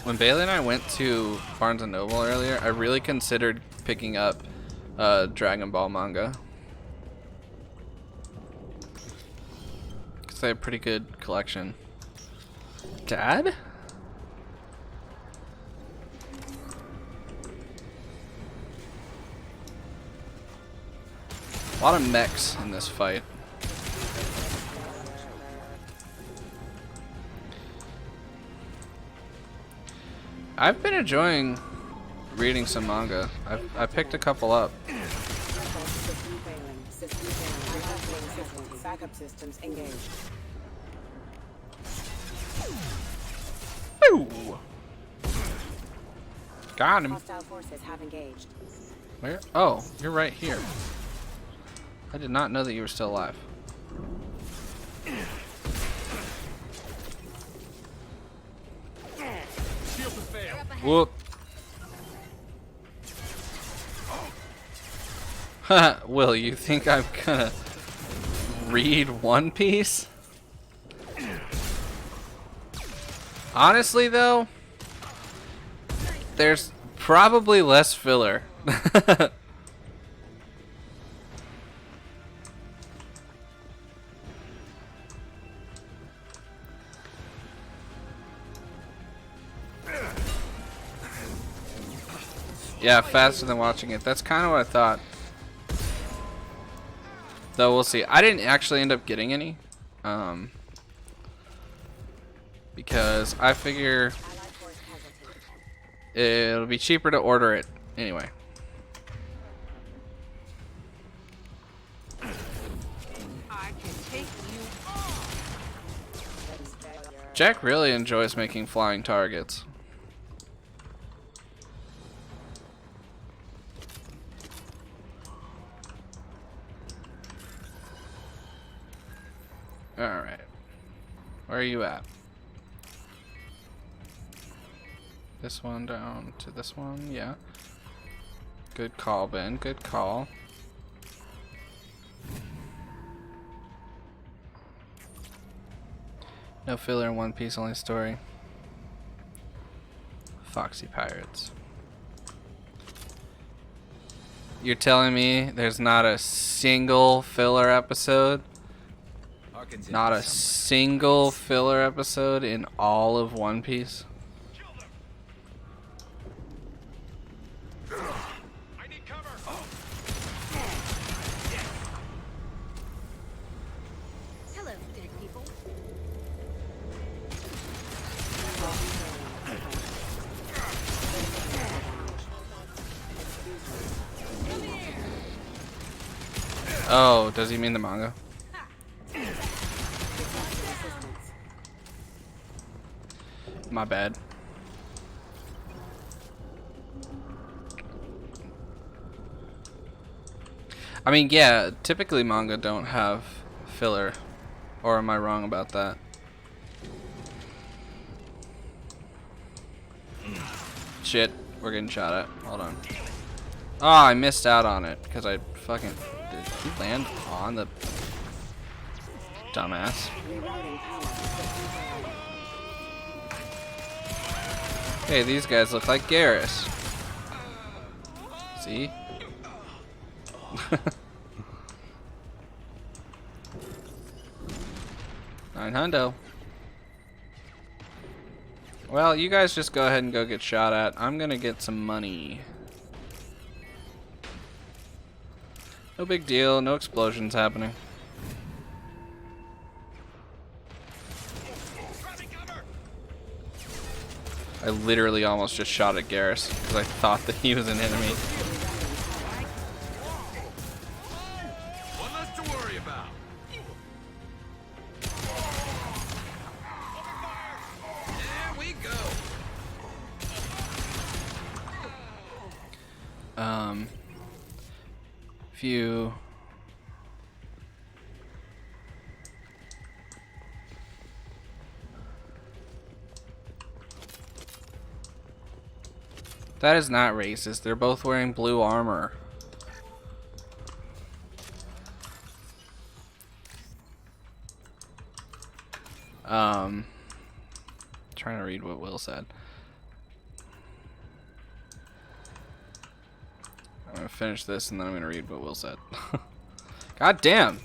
When Bailey and I went to Barnes & Noble earlier, I really considered picking up Dragon Ball manga. Because they have a pretty good collection. Dad? A lot of mechs in this fight. I've been enjoying reading some manga. I picked a couple up. Backup systems engaged. Woo! Got him. Hostile forces have engaged. Where? Oh, you're right here. I did not know that you were still alive. Shield to fail. Whoop. Haha, Will, you think I'm gonna read One Piece? Honestly, though, there's probably less filler. Yeah, faster than watching it. That's kind of what I thought. Though we'll see. I didn't actually end up getting any. Because I figure it'll be cheaper to order it anyway. Jack really enjoys making flying targets. Alright. Where are you at? This one down to this one, yeah. Good call, Ben. Good call. No filler in One Piece, only story. Foxy Pirates. You're telling me there's not a single filler episode? Not a single filler episode in all of One Piece? I need cover. Hello, dead people. Oh, does he mean the manga? My bad. I mean, yeah, typically manga don't have filler. Or am I wrong about that? Shit, we're getting shot at. Hold on. Oh, I missed out on it because I fucking... Did he land on the... Dumbass. Hey, these guys look like Garrus. See? $900. Well, you guys just go ahead and go get shot at. I'm gonna get some money. No big deal. No explosions happening. I literally almost just shot at Garrus because I thought that he was an enemy. One less to worry about. There we go. Few. That is not racist. They're both wearing blue armor. Trying to read what Will said. I'm gonna finish this and then I'm gonna read what Will said. God damn!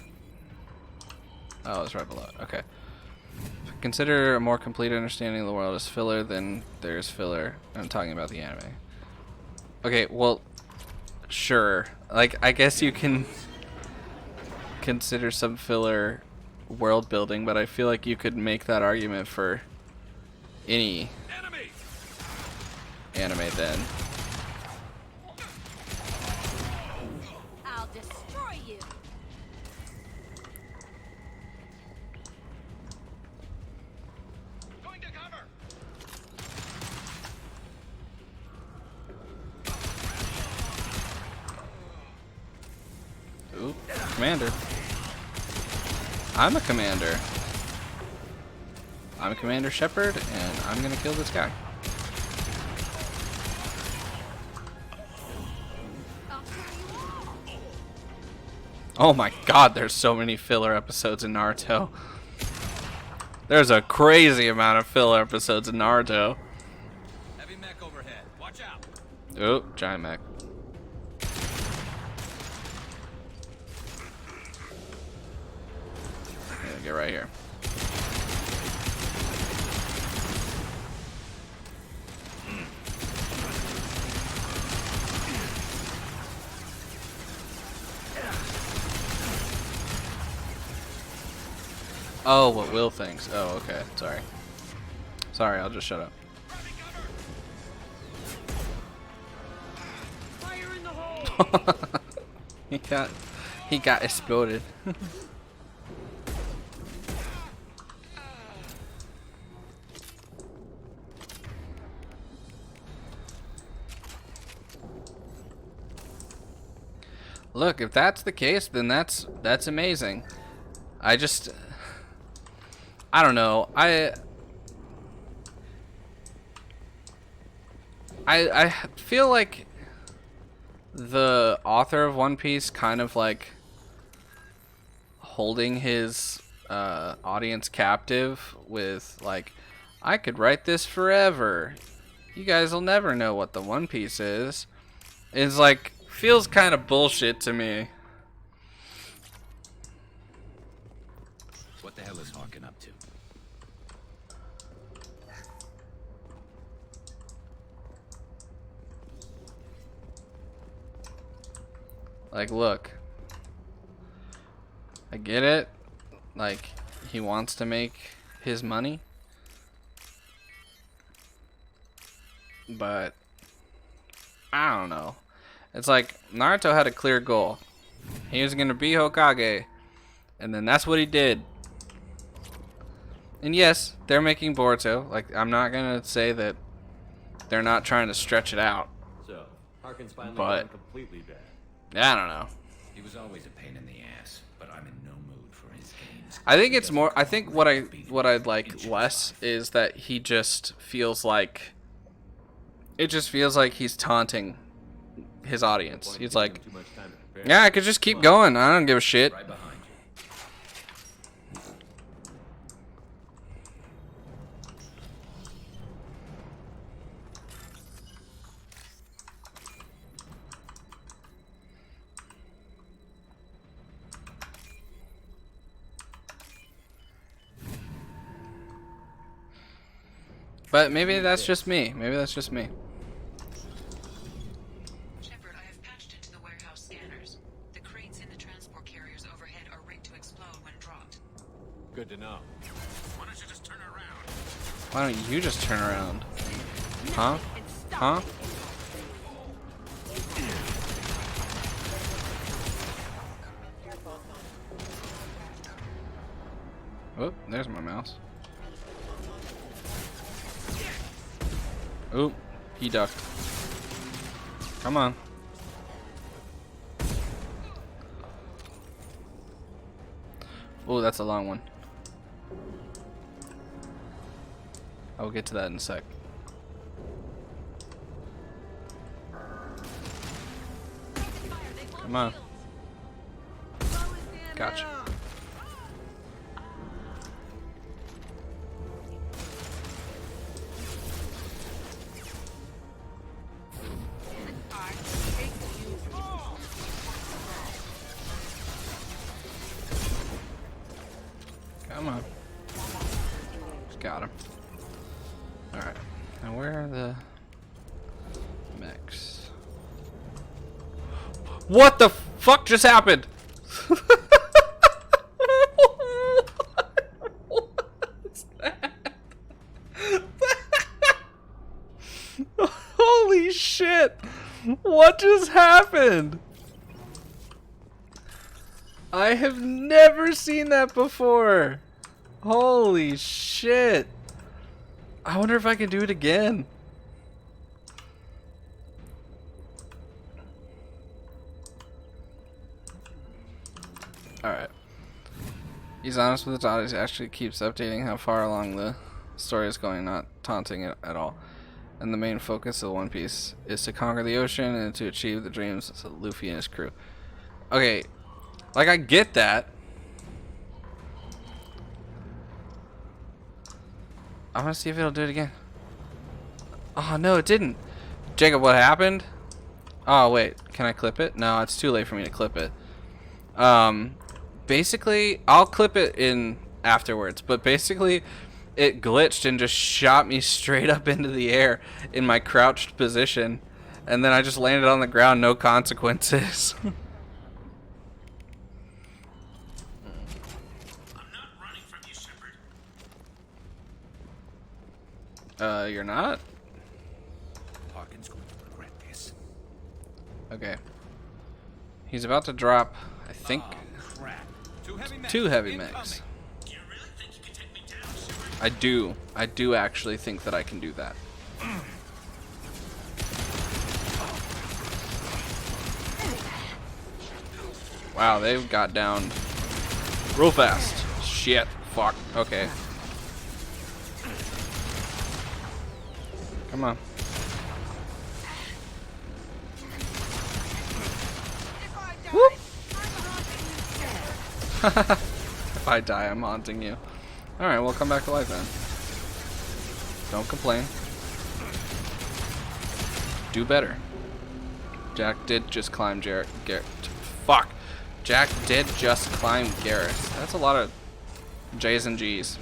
Oh, it's right below it. Okay. Consider a more complete understanding of the world as filler than there's filler. I'm talking about the anime. Okay, well, sure. Like, I guess you can consider some filler world building, but I feel like you could make that argument for any anime then. I'll destroy you. Going to cover. Ooh, commander. I'm a commander. I'm Commander Shepard, and I'm gonna kill this guy. Oh my god, there's so many filler episodes in Naruto. There's a crazy amount of filler episodes in Naruto. Heavy mech overhead. Watch out. Oh, giant mech. Yeah, get right here. Oh, what Will thinks. Oh, okay. Sorry. Sorry, I'll just shut up. Fire in the hole. he got exploded. Look, if that's the case, then that's amazing. I don't know. I feel like the author of One Piece kind of like holding his audience captive with like, I could write this forever. You guys will never know what the One Piece is. It's like, feels kind of bullshit to me. What the hell is Hawken up to? Like, look. I get it. Like, he wants to make his money. But I don't know. It's like Naruto had a clear goal. He was gonna be Hokage, and then that's what he did. And yes, they're making Boruto. Like, I'm not gonna say that they're not trying to stretch it out. So, Harkin's finally But gone completely bad. I don't know. He was always a pain in the ass, but I'm in no mood for his games. I think it's more. I think what I'd like less is that he just feels like. It just feels like he's taunting his audience. He's like, yeah, I could just keep going. I don't give a shit. Right behind you. But maybe that's just me. Maybe that's just me. Shepard, I have patched into the warehouse scanners. The crates in the transport carriers overhead are rigged to explode when dropped. Good to know. Why don't you just turn around? Why don't you just turn around? Huh? Huh? Oh, there's my mouse. Oh, he ducked. Come on. Oh, that's a long one. I'll get to that in a sec. Come on. Gotcha. Come on. Got him. Alright. Now where are the mechs? What the fuck just happened? What's that? Holy shit! What just happened? I have never seen that before. Holy shit. I wonder if I can do it again. Alright. He's honest with his audience, actually keeps updating how far along the story is going, not taunting it at all. And the main focus of One Piece is to conquer the ocean and to achieve the dreams of Luffy and his crew. Okay, like, I get that. I want to see if it'll do it again. Oh, no, it didn't. Jacob, what happened? Oh, wait. Can I clip it? No, it's too late for me to clip it. Basically, I'll clip it in afterwards. But basically, it glitched and just shot me straight up into the air in my crouched position. And then I just landed on the ground, no consequences. You're not? Hawkins going to regret this. Okay. He's about to drop, I think, two heavy mechs. Do you really think you can take me down, Shepard? I do. I do actually think that I can do that. Wow, they got down real fast. Shit. Fuck. Okay. Come on. Whoop. If I die, I'm haunting you. Alright, well, come back to life then. Don't complain. Do better. Jack did just climb Garrett. Fuck. Jack did just climb Garrus. That's a lot of J's and G's.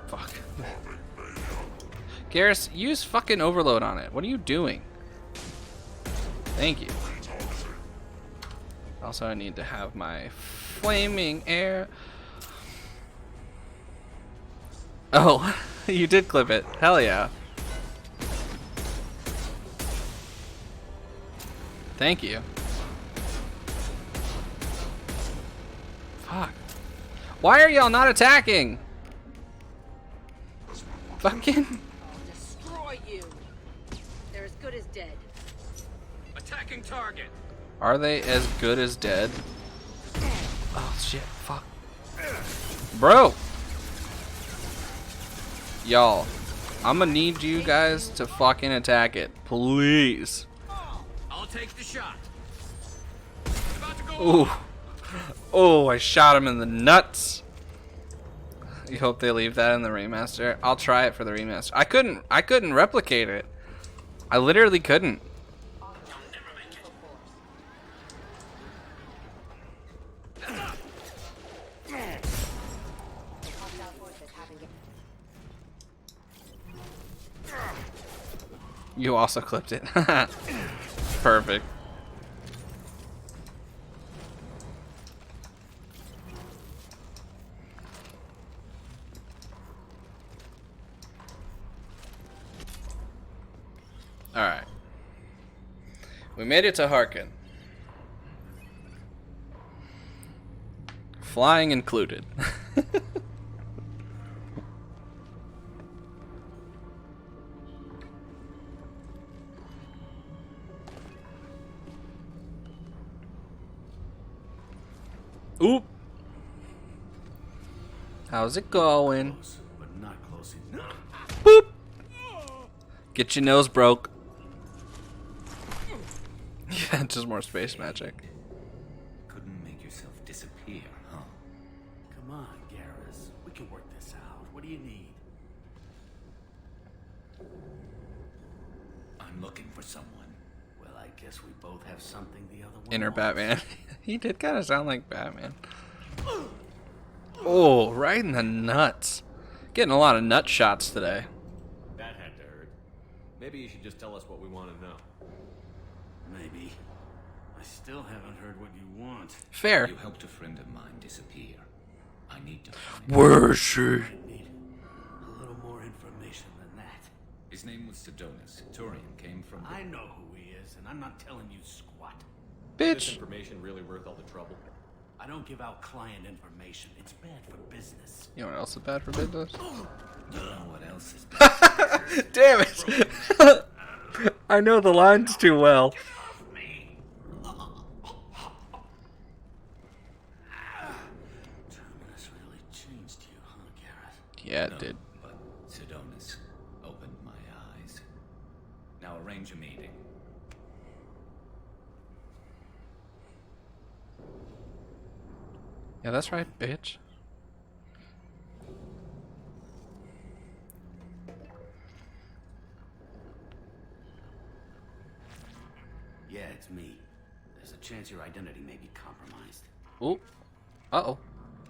Fuck. Garrus, use fucking overload on it. What are you doing? Thank you. Also, I need to have my flaming air. Oh, you did clip it. Hell yeah. Thank you. Fuck. Why are y'all not attacking? Fucking. I'll destroy you. They're as good as dead. Attacking target. Are they as good as dead? Oh shit, fuck. Bro! Y'all, I'm gonna need you guys to fucking attack it. Please. I'll take the shot. Ooh. Oh, I shot him in the nuts. You hope they leave that in the remaster? I'll try it for the remaster. I couldn't replicate it. I literally couldn't. You also clipped it. Perfect. Alright. We made it to Harkin. Flying included. Oop. How's it going? Close, but not close enough. Boop. Get your nose broke. Yeah, just more space magic. Couldn't make yourself disappear, huh? Come on, Garrus. We can work this out. What do you need? I'm looking for someone. Well, I guess we both have something the other one Inner wants. Batman. He did kind of sound like Batman. Oh, right in the nuts. Getting a lot of nut shots today. That had to hurt. Maybe you should just tell us what we want to know. Maybe. I still haven't heard what you want. Fair. You helped a friend of mine disappear. I need to find Where is she? I need a little more information than that. His name was Sidonis. Turian came from I know who he is, and I'm not telling you squat. Is this Bitch. information really worth all the trouble? I don't give out client information. It's bad for business. You know what else is bad for business? You know what else is bad? Damn it. I know the lines too well. Terminus really changed you, huh, Garrett? Yeah, it did. But Sidonis opened my eyes. Now arrange a meeting. Yeah, that's right, bitch. Yeah, it's me. There's a chance your identity may be compromised. Ooh. Uh-oh.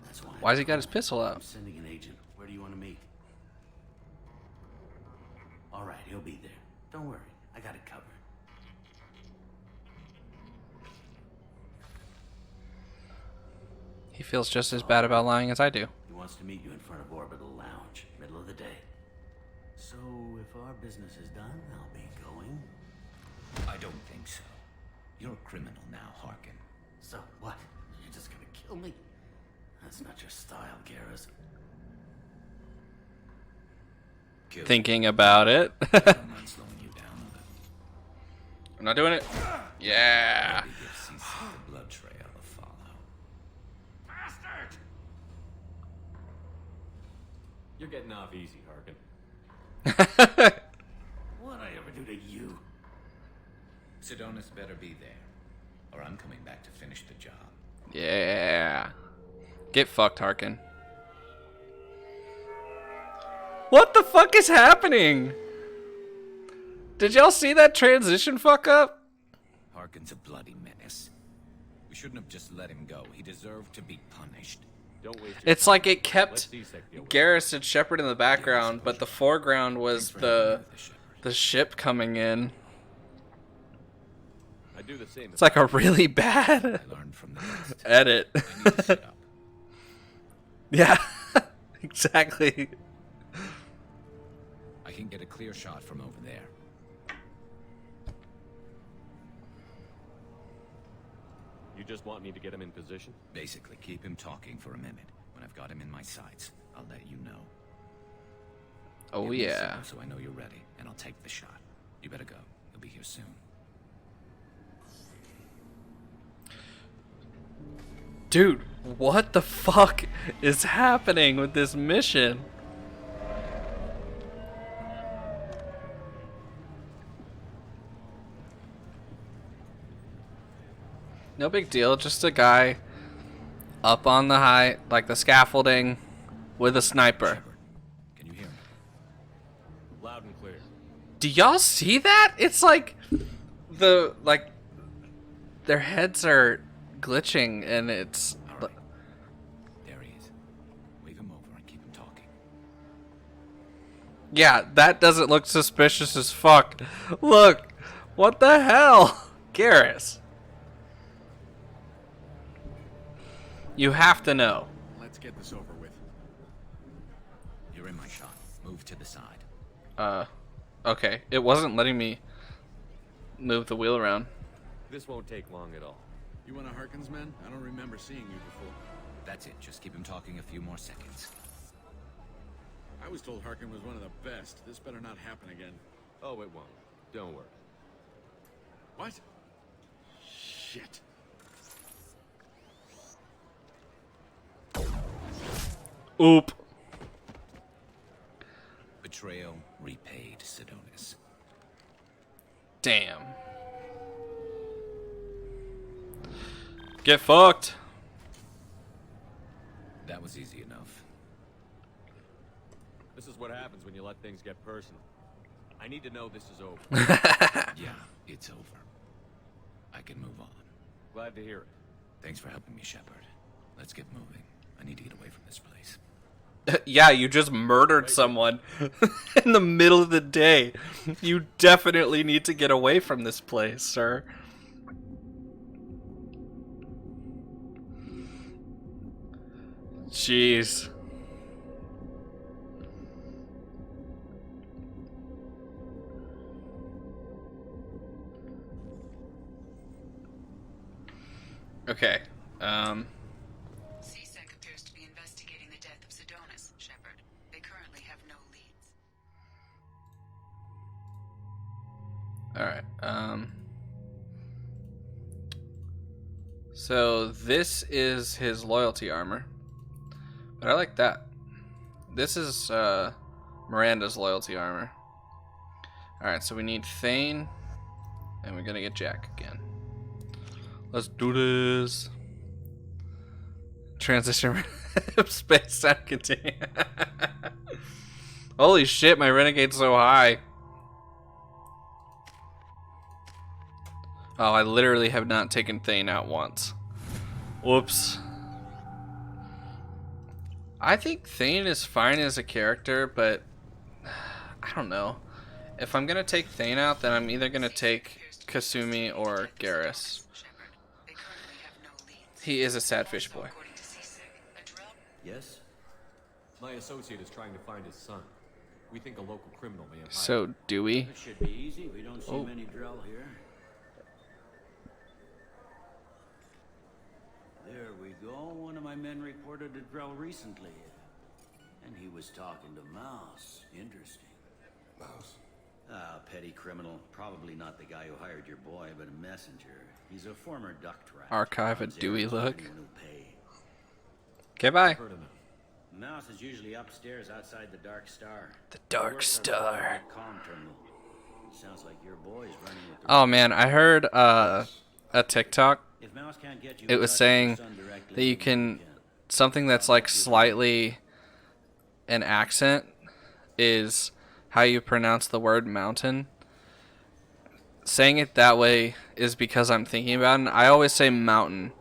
That's why. Why's he got his pistol I'm out? sending an agent. Where do you want to meet? All right, he'll be there. Don't worry, I got it covered. He feels just as bad about lying as I do. He wants to meet you in front of Orbital Lounge, middle of the day. So, if our business is done, I'll be going. I don't think so. You're a criminal now, Harkin. So, what? You're just gonna kill me? That's not your style, Garrus. thinking about it. I don't mind slowing you down a little. I'm not doing it. Yeah. Maybe give C-Sec the blood trail a follow. Bastard! You're getting off easy, Harkin. What'd I ever do to you? Sidonis better be there, or I'm coming back to finish the job. Yeah. Get fucked, Harkin. What the fuck is happening? Did y'all see that transition fuck up? Harkin's a bloody menace. We shouldn't have just let him go. He deserved to be punished. Don't waste your It's time. like it Let kept C-Sec deal with it. Garrus and Shepard in the background, but the foreground was the ship coming in. I do the same. It's like a really bad I learned from the best. edit. I need to sit up. Yeah, exactly. I can get a clear shot from over there. You just want me to get him in position? Basically, keep him talking for a minute. When I've got him in my sights, I'll let you know. Oh Give me a yeah. signal so I know you're ready, and I'll take the shot. You better go. You'll be here soon. Dude, what the fuck is happening with this mission? No big deal, just a guy up on the high, like the scaffolding, with a sniper. Shepard, can you hear me? Loud and clear. Do y'all see that? It's like their heads are glitching and it's All right. There he is. Wave him over and keep him talking. yeah, that doesn't look suspicious as fuck. Look, what the hell? Garrus. You have to know. Let's get this over with. You're in my shot. Move to the side. Okay. It wasn't letting me move the wheel around. This won't take long at all. You one of Harkin's men? I don't remember seeing you before. That's it. Just keep him talking a few more seconds. I was told Harkin was one of the best. This better not happen again. Oh, it won't. Don't worry. What? Shit. Oop. Betrayal repaid, Sidonis. Damn. Get fucked. That was easy enough. This is what happens when you let things get personal. I need to know this is over. Yeah, it's over. I can move on. Glad to hear it. Thanks for helping me, Shepard. Let's get moving. I need to get away from this place. Yeah, you just murdered someone in the middle of the day. You definitely need to get away from this place, sir. Jeez. Okay. CSEC appears to be investigating the death of Sidonis, Shepard. They currently have no leads. Alright, so this is his loyalty armor. But I like that. This is Miranda's loyalty armor. Alright, so we need Thane. And we're gonna get Jack again. Let's do this. Transition space sound continue. Holy shit, my Renegade's so high. Oh, I literally have not taken Thane out once. Whoops. I think Thane is fine as a character, but I don't know. If I'm gonna take Thane out, then I'm either gonna take Kasumi or Garrus. He is a sad fish boy. Yes? My associate is trying to find his son. We think a local criminal may have hired So, do we? It should be easy. We don't see Oh. many Drell here. There we go. One of my men reported a Drell recently. And he was talking to Mouse. Interesting. Mouse. Ah, petty criminal. Probably not the guy who hired your boy, but a messenger. He's a former duct rat. Archive a Runs Dewey errands for look. anyone who'll pay. Okay, bye. Mouse is usually upstairs outside the Dark Star. The Dark Star. Comm terminal. Sounds like your boy's running with the Oh man, I heard a TikTok. If Mouse can't get you It was saying that you can something that's like slightly an accent is how you pronounce the word mountain. Saying it that way is because I'm thinking about it. I always say mountain.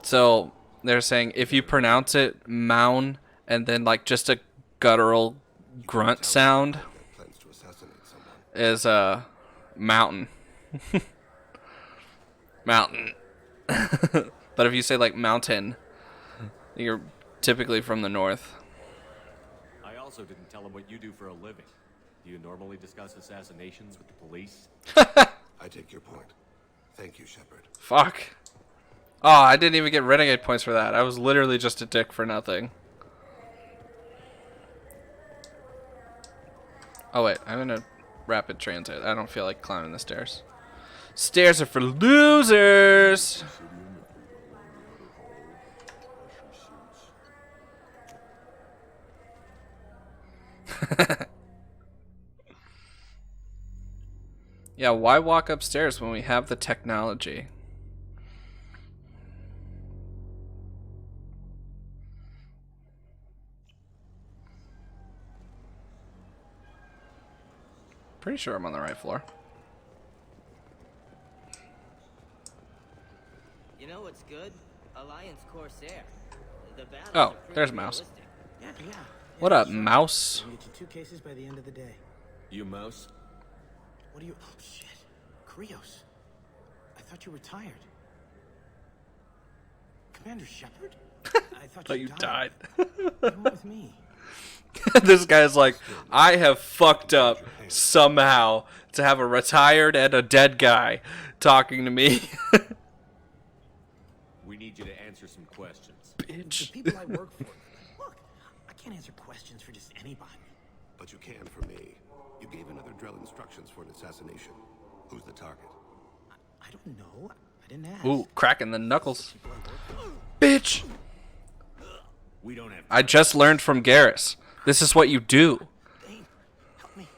So they're saying if you pronounce it mound and then like just a guttural grunt sound is a mountain. Mountain. But if you say like mountain, you're typically from the north. I also didn't tell him what you do for a living. Do you normally discuss assassinations with the police? I take your point. Thank you, Shepard. Fuck. Oh, I didn't even get Renegade points for that. I was literally just a dick for nothing. Oh wait, I'm in a rapid transit. I don't feel like climbing the stairs. Stairs are for losers! Yeah, why walk upstairs when we have the technology? Pretty sure I'm on the right floor. You know what's good? Alliance Corsair. The battles Oh, are pretty there's Mouse. realistic. Yeah. What up, Mouse? I'll get you 2 cases by the end of the day. You Mouse? What are you? Oh shit, Krios. I thought you retired. Commander Shepard? I thought you died. You went with me. This guy's like, I have fucked up somehow to have a retired and a dead guy talking to me. We need you to answer some questions. Bitch. The people I work for. Look, I can't answer questions for just anybody. But you can for me. You gave another Drell instructions for an assassination. Who's the target? I don't know. I didn't ask. Ooh, cracking the knuckles. Bitch! We don't have. I just learned from Garrus. This is what you do. Help me.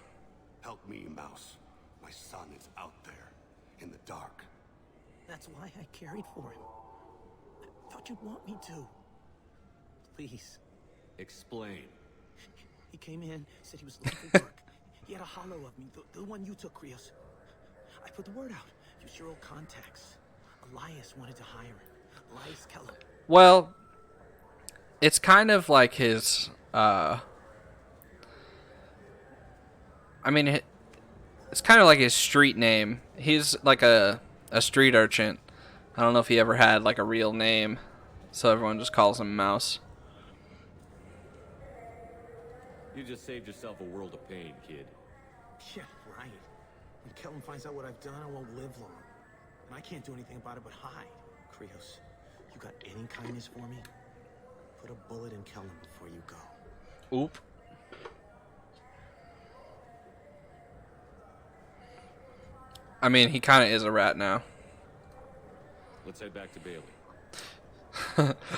Help me, Mouse. My son is out there, in the dark. That's why I carried for him. I thought you'd want me to. Please. Explain. He came in, said he was looking for work. He had a hollow of me, the one you took, Krios. I put the word out. Use your old contacts. Elias wanted to hire him. Elias Keller. Well, it's kind of like his, I mean, it's kind of like his street name. He's like a street urchin. I don't know if he ever had like a real name, so everyone just calls him Mouse. You just saved yourself a world of pain, kid. Yeah, right. When Kellen finds out what I've done, I won't live long. And I can't do anything about it but hide. Krios, you got any kindness for me? Put a bullet in Kellen before you go. Oop. I mean, he kind of is a rat now. Let's head back to Bailey.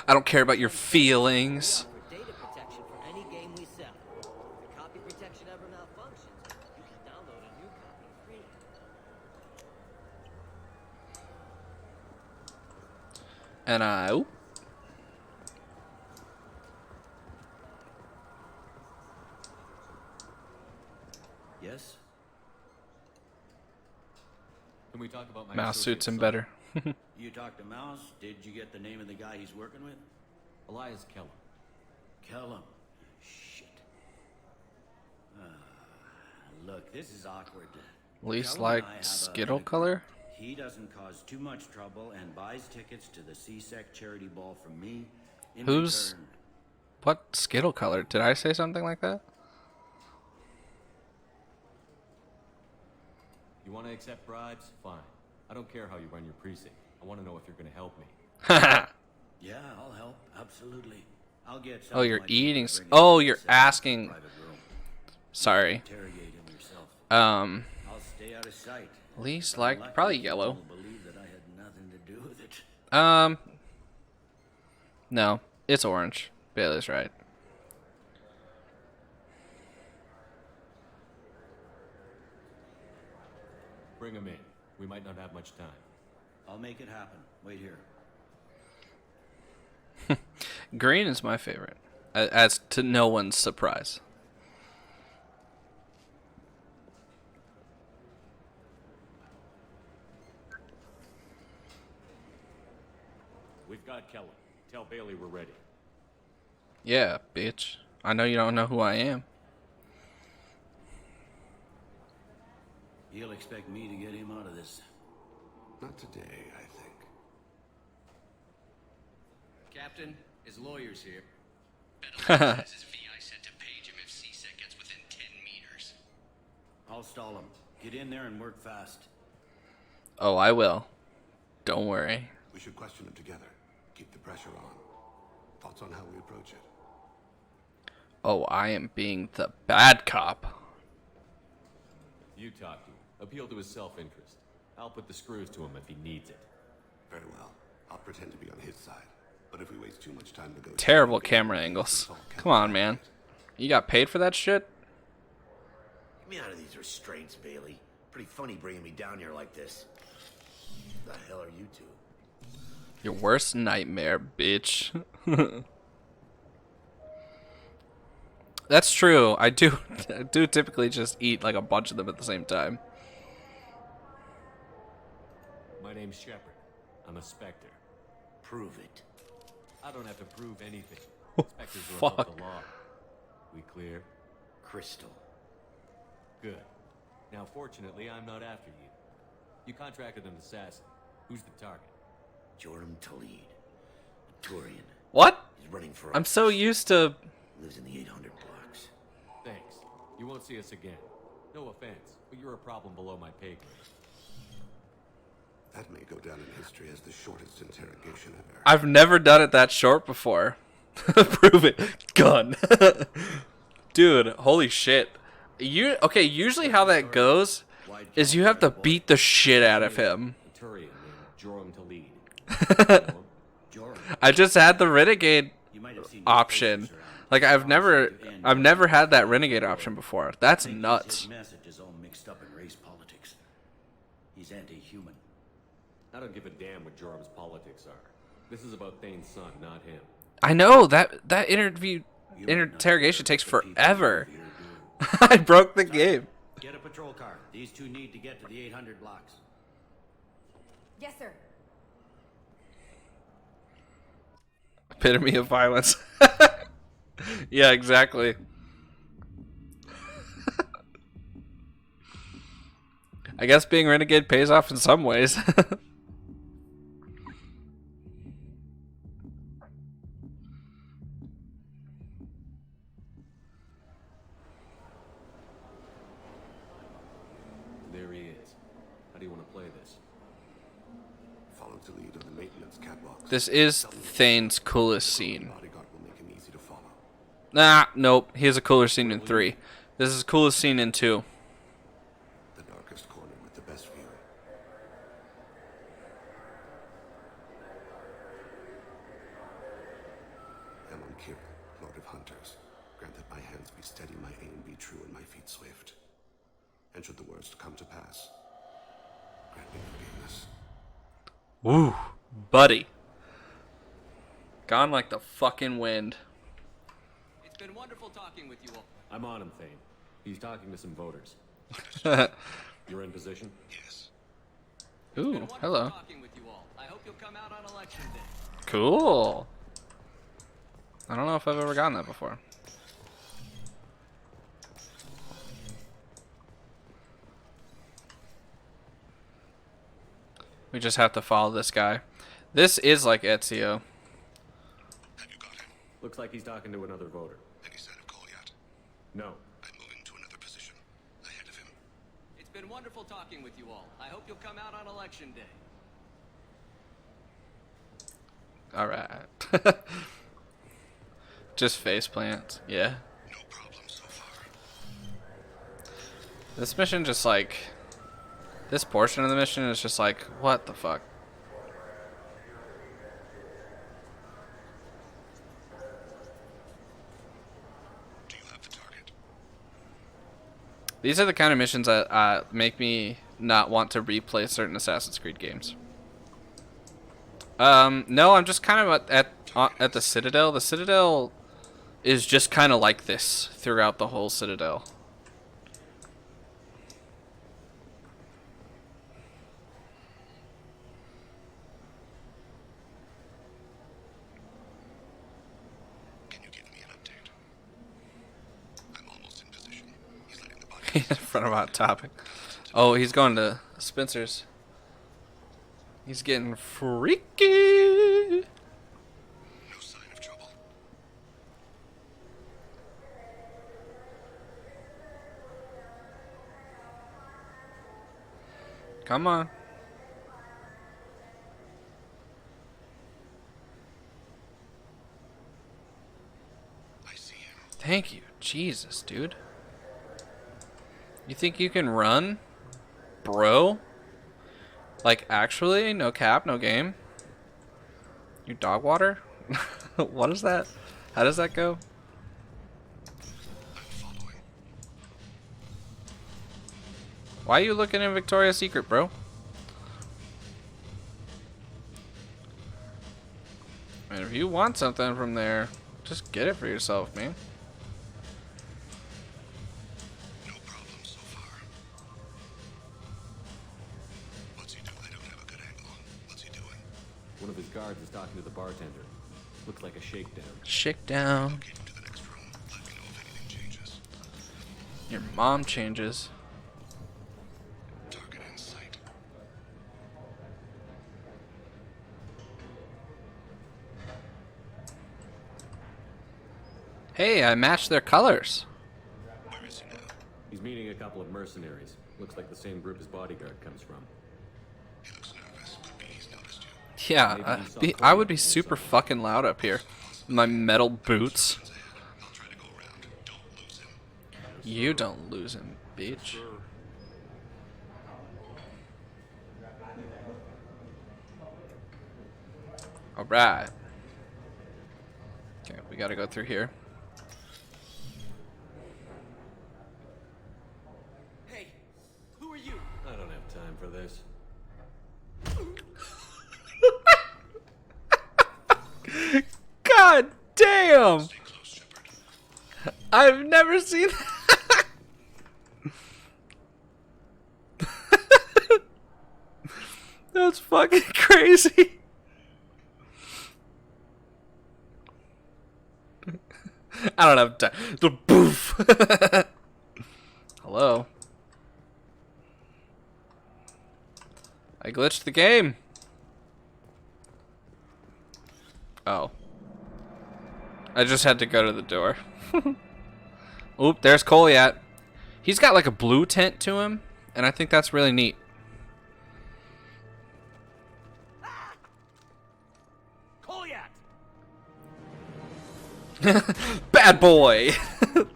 I don't care about your feelings. For data protection for any game we sell. If copy protection ever malfunctions, you can download a new copy free. And oop. Yes? Can we talk about my Mouse suits him son? better. You talked to Mouse? Did you get the name of the guy he's working with? Elias Keller. Kellum. Shit. Look, this is awkward. Least Kellum and like I have a Skittle agreement. color? He doesn't cause too much trouble and buys tickets to the CSEC charity ball from me. In Who's... return. What Skittle color? Did I say something like that? You want to accept bribes? Fine. I don't care how you run your precinct. I want to know if you're going to help me. Yeah, I'll help. Absolutely. I'll get Oh, you're my team to eating... bring Oh, in you're a separate asking... private room. Sorry. Interrogate him yourself. Um, I'll stay out of sight. least liked, probably yellow. Believe that I had nothing to do with it. No, it's orange. Bailey's right. Bring him in. We might not have much time. I'll make it happen. Wait here. Green is my favorite, as to no one's surprise. We've got Kellen. Tell Bailey we're ready. Yeah, bitch. I know you don't know who I am. You'll expect me to get him out of this. Not today, I think. Captain, his lawyer's here. Says his VI said to page him if CSEC gets within 10 meters. I'll stall him. Get in there and work fast. Oh, I will. Don't worry. We should question him together. Keep the pressure on. Thoughts on how we approach it? Oh, I am being the bad cop. You talk to him. Appeal to his self-interest. I'll put the screws to him if he needs it. Very well. I'll pretend to be on his side. But if we waste too much time to go... Terrible camera angles. Come on, man. You got paid for that shit? Get me out of these restraints, Bailey. Pretty funny bringing me down here like this. The hell are you two? Your worst nightmare, bitch. That's true. I do typically just eat like a bunch of them at the same time. My name's Shepard. I'm a Spectre. Prove it. I don't have to prove anything. Spectres are above the law. We clear? Crystal. Good. Now, fortunately, I'm not after you. You contracted an assassin. Who's the target? Joram Talid. A Turian. What? He's running for I'm so used to... Lives in the 800 blocks. Thanks. You won't see us again. No offense, but you're a problem below my pay grade. That may go down in history as the shortest interrogation ever. I've never done it that short before. Prove it. Gun. Dude, holy shit. Okay, usually how that goes is you have to beat the shit out of him. A Turian named Joram Talid. I just had the Renegade option. Like I've never had that Renegade option before. That's nuts. His message is all mixed up in race politics. He's anti-human. I don't give a damn what Joram's politics are. This is about Thane's son, not him. I know that interrogation takes forever. I broke the game. Get a patrol car. These two need to get to the 800 blocks. Yes, sir. Epitome of violence. Yeah, exactly. I guess being Renegade pays off in some ways. There he is. How do you want to play this? Follow the lead of the maintenance catwalk. This is Thane's coolest scene. Bodyguard will make him easy to follow. Nah, nope. He has a cooler scene in 3. This is the coolest scene in 2. The darkest corner with the best view. Amon Kir, Lord of Hunters. Grant that my hands be steady, my aim be true, and my feet swift. And should the worst come to pass, grant me forgiveness. Woo, buddy. Gone like the fucking wind. It's been wonderful talking with you all. I'm on him, Thane. He's talking to some voters. You're in position? Yes. Ooh, hello. Talking with you all. I hope you'll come out on election day. Cool. I don't know if I've ever gotten that before. We just have to follow this guy. This is like Ezio. Have you got him? Looks like he's talking to another voter. Any sign of call yet? No. I'm moving to another position. Ahead of him. It's been wonderful talking with you all. I hope you'll come out on election day. Alright. Just face plants. Yeah. No problem so far. This mission just like... This portion of the mission is just like, what the fuck? These are the kind of missions that make me not want to replay certain Assassin's Creed games. No, I'm just kind of at the Citadel. The Citadel is just kind of like this throughout the whole Citadel. In front of Hot Topic. Oh, he's going to Spencer's. He's getting freaky. No sign of trouble. Come on. I see him. Thank you. Jesus, dude. You think you can run? Bro? Like, actually? No cap, no game? You dog water? What is that? How does that go? Why are you looking in Victoria's Secret, bro? And if you want something from there, just get it for yourself, man. No problem so far. What's he doing? I don't have a good angle on. What's he doing? One of his guards is talking to the bartender. Looks like a shakedown. Shakedown. Locate him to the next room. Let me know if anything changes. Your mom changes. Target in sight. Hey, I matched their colors. Where is he now? He's meeting a couple of mercenaries. Looks like the same group his bodyguard comes from. He looks nervous. Could be he's noticed you. Yeah, I would be super fucking loud up here. My metal boots. I'll try to go around. Don't lose him. You don't lose him, bitch. Alright. Okay, we gotta go through here. Hey, who are you? I don't have time for this. God damn! I've never seen that. That's fucking crazy. I don't have time. The boof. Hello. I glitched the game. Oh. I just had to go to the door. Oop, there's Goliath. He's got like a blue tint to him, and I think that's really neat. Bad boy.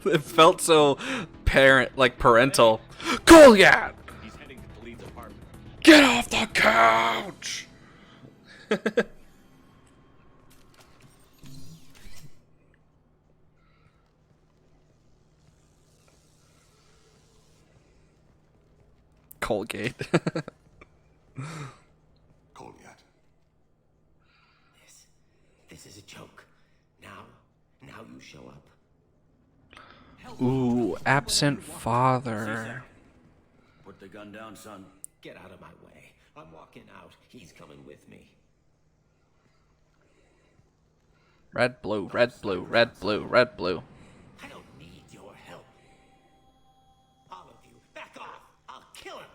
It felt so parental. Goliath! He's heading to Khalid's apartment. Get off the couch! Colgate. Goliath. This is a joke. Now you show up. Ooh, absent father. Put the gun down, son. Get out of my way. I'm walking out. He's coming with me. Red, blue, red, blue, red, blue, red, blue. I don't need your help. All of you, back off. I'll kill him.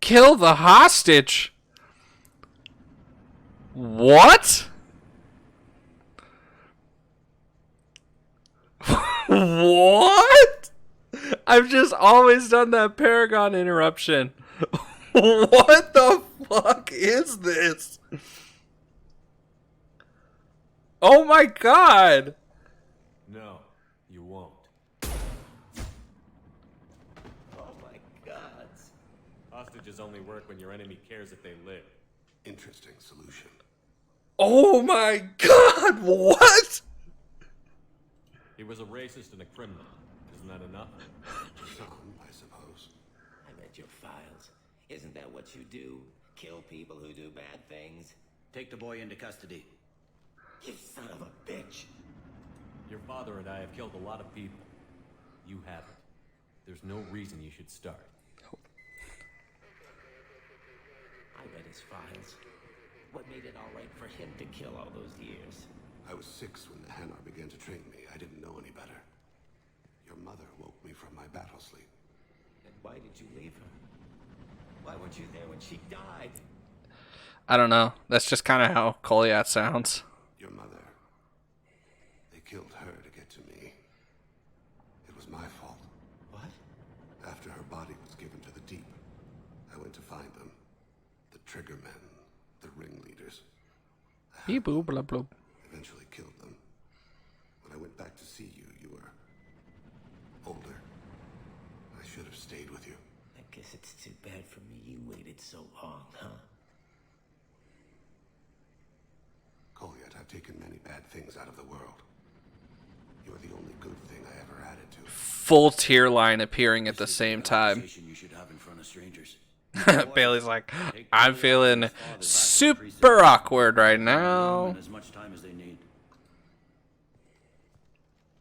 Kill the hostage. What? What? I've just always done that Paragon interruption. What the fuck is this? Oh my god. No, you won't. Oh my hostages only work when your enemy cares if they live. Interesting solution. Oh my god, what? He was a racist and a criminal. Isn't that enough? Some, I suppose. I read your files. Isn't that what you do? Kill people who do bad things? Take the boy into custody. You son of a bitch! Your father and I have killed a lot of people. You haven't. There's no reason you should start. I read his files. What made it all right for him to kill all those years? I was 6 when the Hanar began to train me. I didn't know any better. Your mother woke me from my battle sleep. And why did you leave her? Why weren't you there when she died? I don't know. That's just kind of how Kolyat sounds. Your mother. They killed her to get to me. It was my fault. What? After her body was given to the deep, I went to find them. The triggermen, the ringleaders. Beep boop blah blah. Eventually killed them. When I went back to see you, you were older. I should have stayed with you. I guess it's too bad for me you waited so long, huh? Kolyat, I've taken many bad things out of the world. You're the only good thing I ever added to it. Full tier line appearing at the same time. You should have in front of strangers. Bailey's like, I'm feeling super awkward right now. As much time as they need.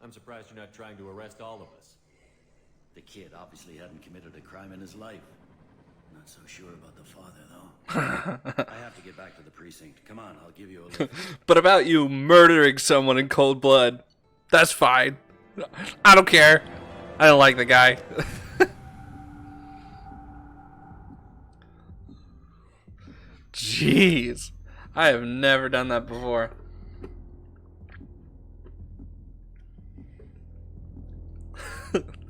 I'm surprised you're not trying to arrest all of us. The kid obviously hadn't committed a crime in his life. Not so sure about the father, though. I have to get back to the precinct. Come on, I'll give you a lift. But about you murdering someone in cold blood, that's fine. I don't care. I don't like the guy. Jeez. I have never done that before.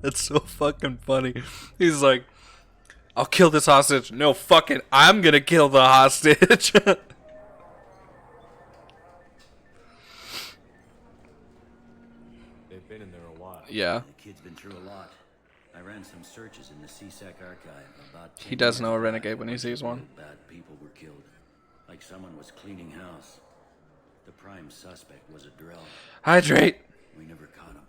That's so fucking funny. He's like, I'll kill this hostage. No, fucking, I'm gonna kill the hostage. They've been in there a while. Yeah. The kid's been through a lot. I ran some searches in the CSEC archive about He does know a renegade when he sees one. Bad people were killed. Like someone was cleaning house. The prime suspect was a drill. Hydrate. We never caught him.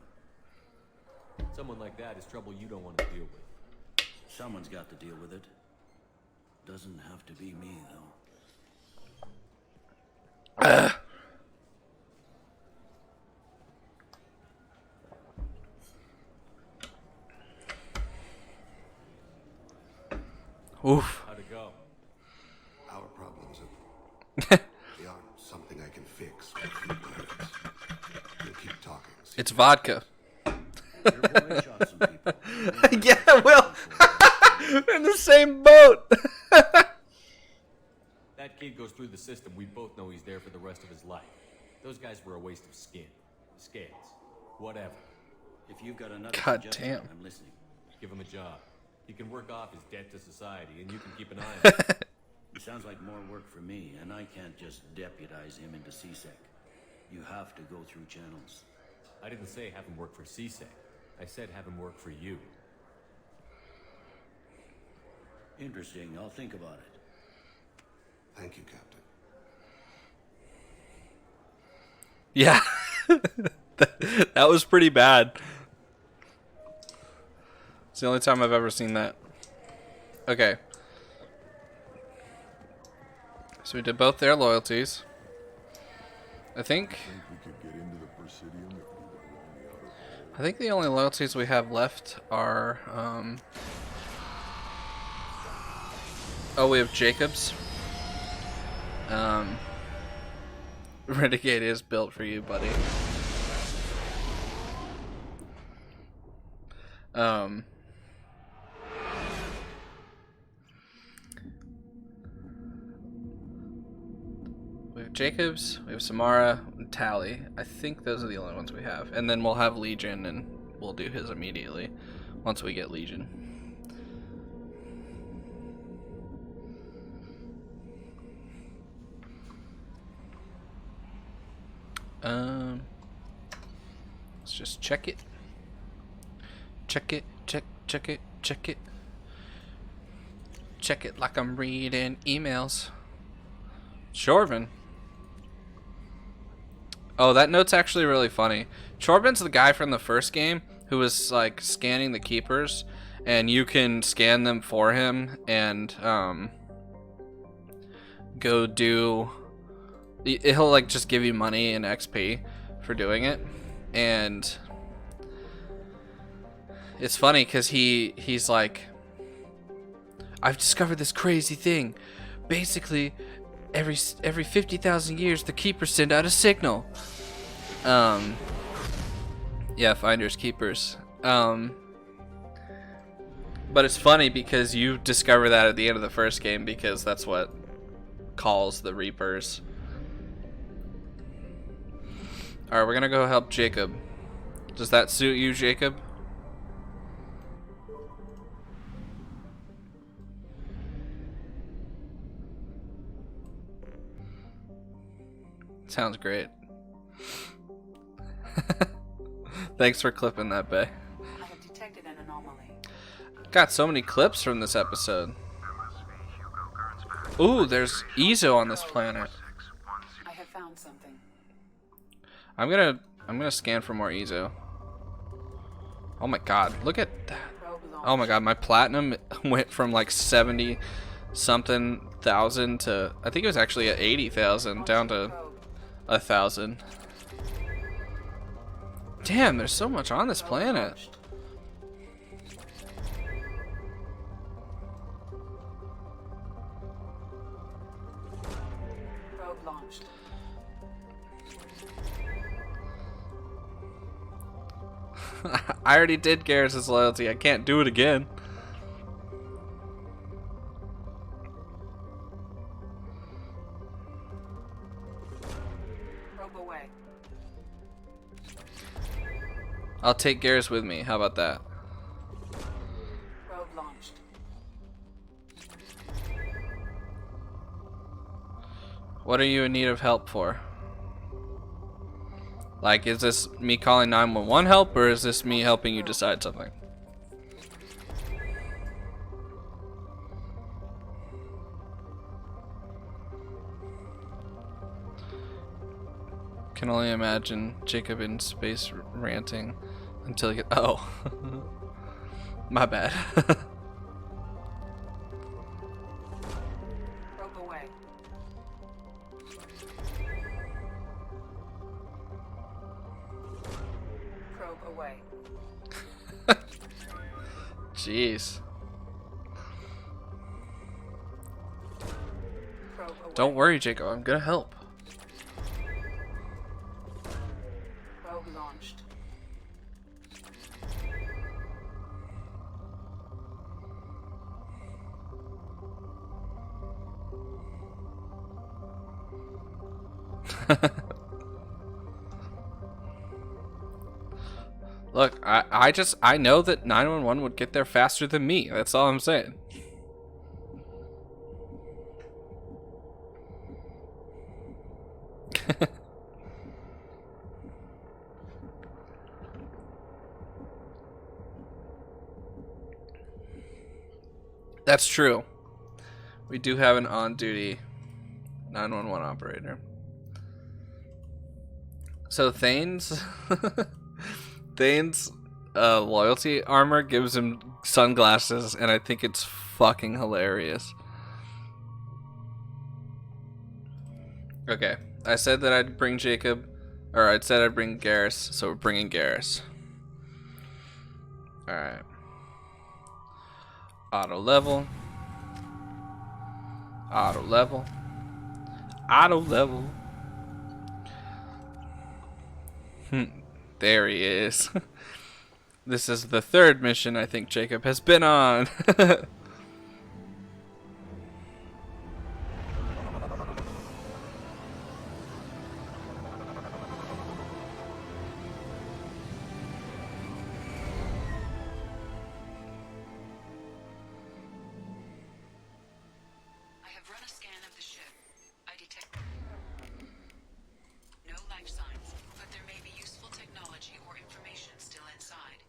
Someone like that is trouble you don't want to deal with. Someone's got to deal with it. Doesn't have to be me, though. Oof. How'd it go? Our problems are they aren't something I can fix with a few words. You'll keep talking. It's vodka. Your boy shot some people. Yeah, well, in the same boat. That kid goes through the system. We both know he's there for the rest of his life. Those guys were a waste of skin. Scales. Whatever. If you've got another God suggestion, damn. I'm listening. Give him a job. He can work off his debt to society, and you can keep an eye on him. It sounds like more work for me, and I can't just deputize him into CSEC. You have to go through channels. I didn't say have him work for CSEC. I said have him work for you. Interesting. I'll think about it. Thank you, Captain. Yeah. That was pretty bad. It's the only time I've ever seen that. Okay. So we did both their loyalties. I think the only loyalties we have left are oh, we have Jacob's. Renegade is built for you, buddy. We have Jacobs, we have Samara, and Tally. I think those are the only ones we have. And then we'll have Legion, and we'll do his immediately once we get Legion. Let's just check it. Check it, check it, check it. Check it like I'm reading emails. Chorvin. Oh, that note's actually really funny. Chorvin's the guy from the first game who was like scanning the keepers, and you can scan them for him and go do. He'll like just give you money and XP for doing it, and it's funny because he's like, I've discovered this crazy thing. Basically, every 50,000 years, the keepers send out a signal. Yeah, finders keepers. But it's funny because you discover that at the end of the first game because that's what calls the Reapers. All right, we're gonna go help Jacob. Does that suit you, Jacob? Sounds great. Thanks for clipping that, Bay. I have detected an anomaly. Got so many clips from this episode. Ooh, there's Ezo on this planet. I have found something. I'm gonna scan for more Ezo. Oh my god, look at that. Oh my god, my platinum went from like 70 something thousand to, I think it was actually at 80,000 down to 1,000. Damn, there's so much on this planet. Probe launched. I already did Garrus' loyalty. I can't do it again. Probe away. I'll take Garrus with me. How about that? Probe launched. What are you in need of help for? Like, is this me calling 911 help, or is this me helping you decide something? Can only imagine Jacob in space ranting until he get. Oh, my bad. Probe away. Probe away. Jeez. Probe away. Don't worry, Jacob. I'm gonna help. Probe launched. Look, I know that 911 would get there faster than me. That's all I'm saying. That's true. We do have an on-duty 911 operator. So Thane's Thane's loyalty armor gives him sunglasses, and I think it's fucking hilarious. Okay, I said that I'd bring Jacob, or I said I'd bring Garrus, so we're bringing Garrus. Alright. Auto level. Auto level. Auto level. There he is. This is the third mission I think Jacob has been on.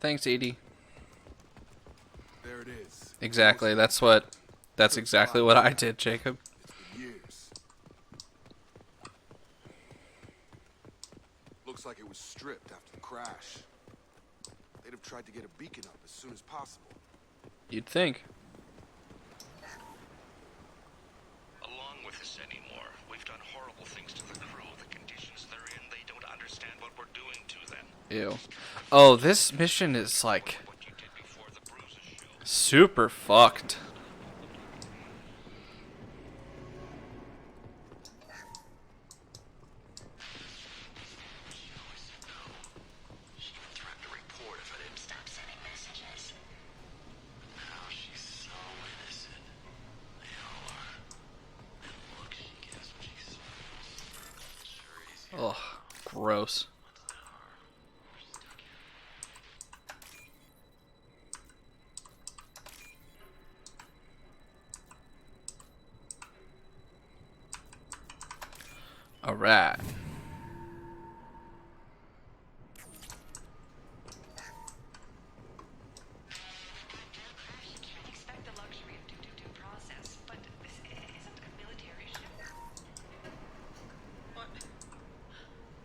Thanks, Edie. There it is. Exactly, that's what That's exactly what I did, Jacob. It's been years. Looks like it was stripped after the crash. They'd have tried to get a beacon up as soon as possible. You'd think. Along with this anymore. We've done horrible things to the crew. The conditions they're in, they don't understand what we're doing to them. Ew. Oh, this mission is like super fucked. Oh, gross. All right.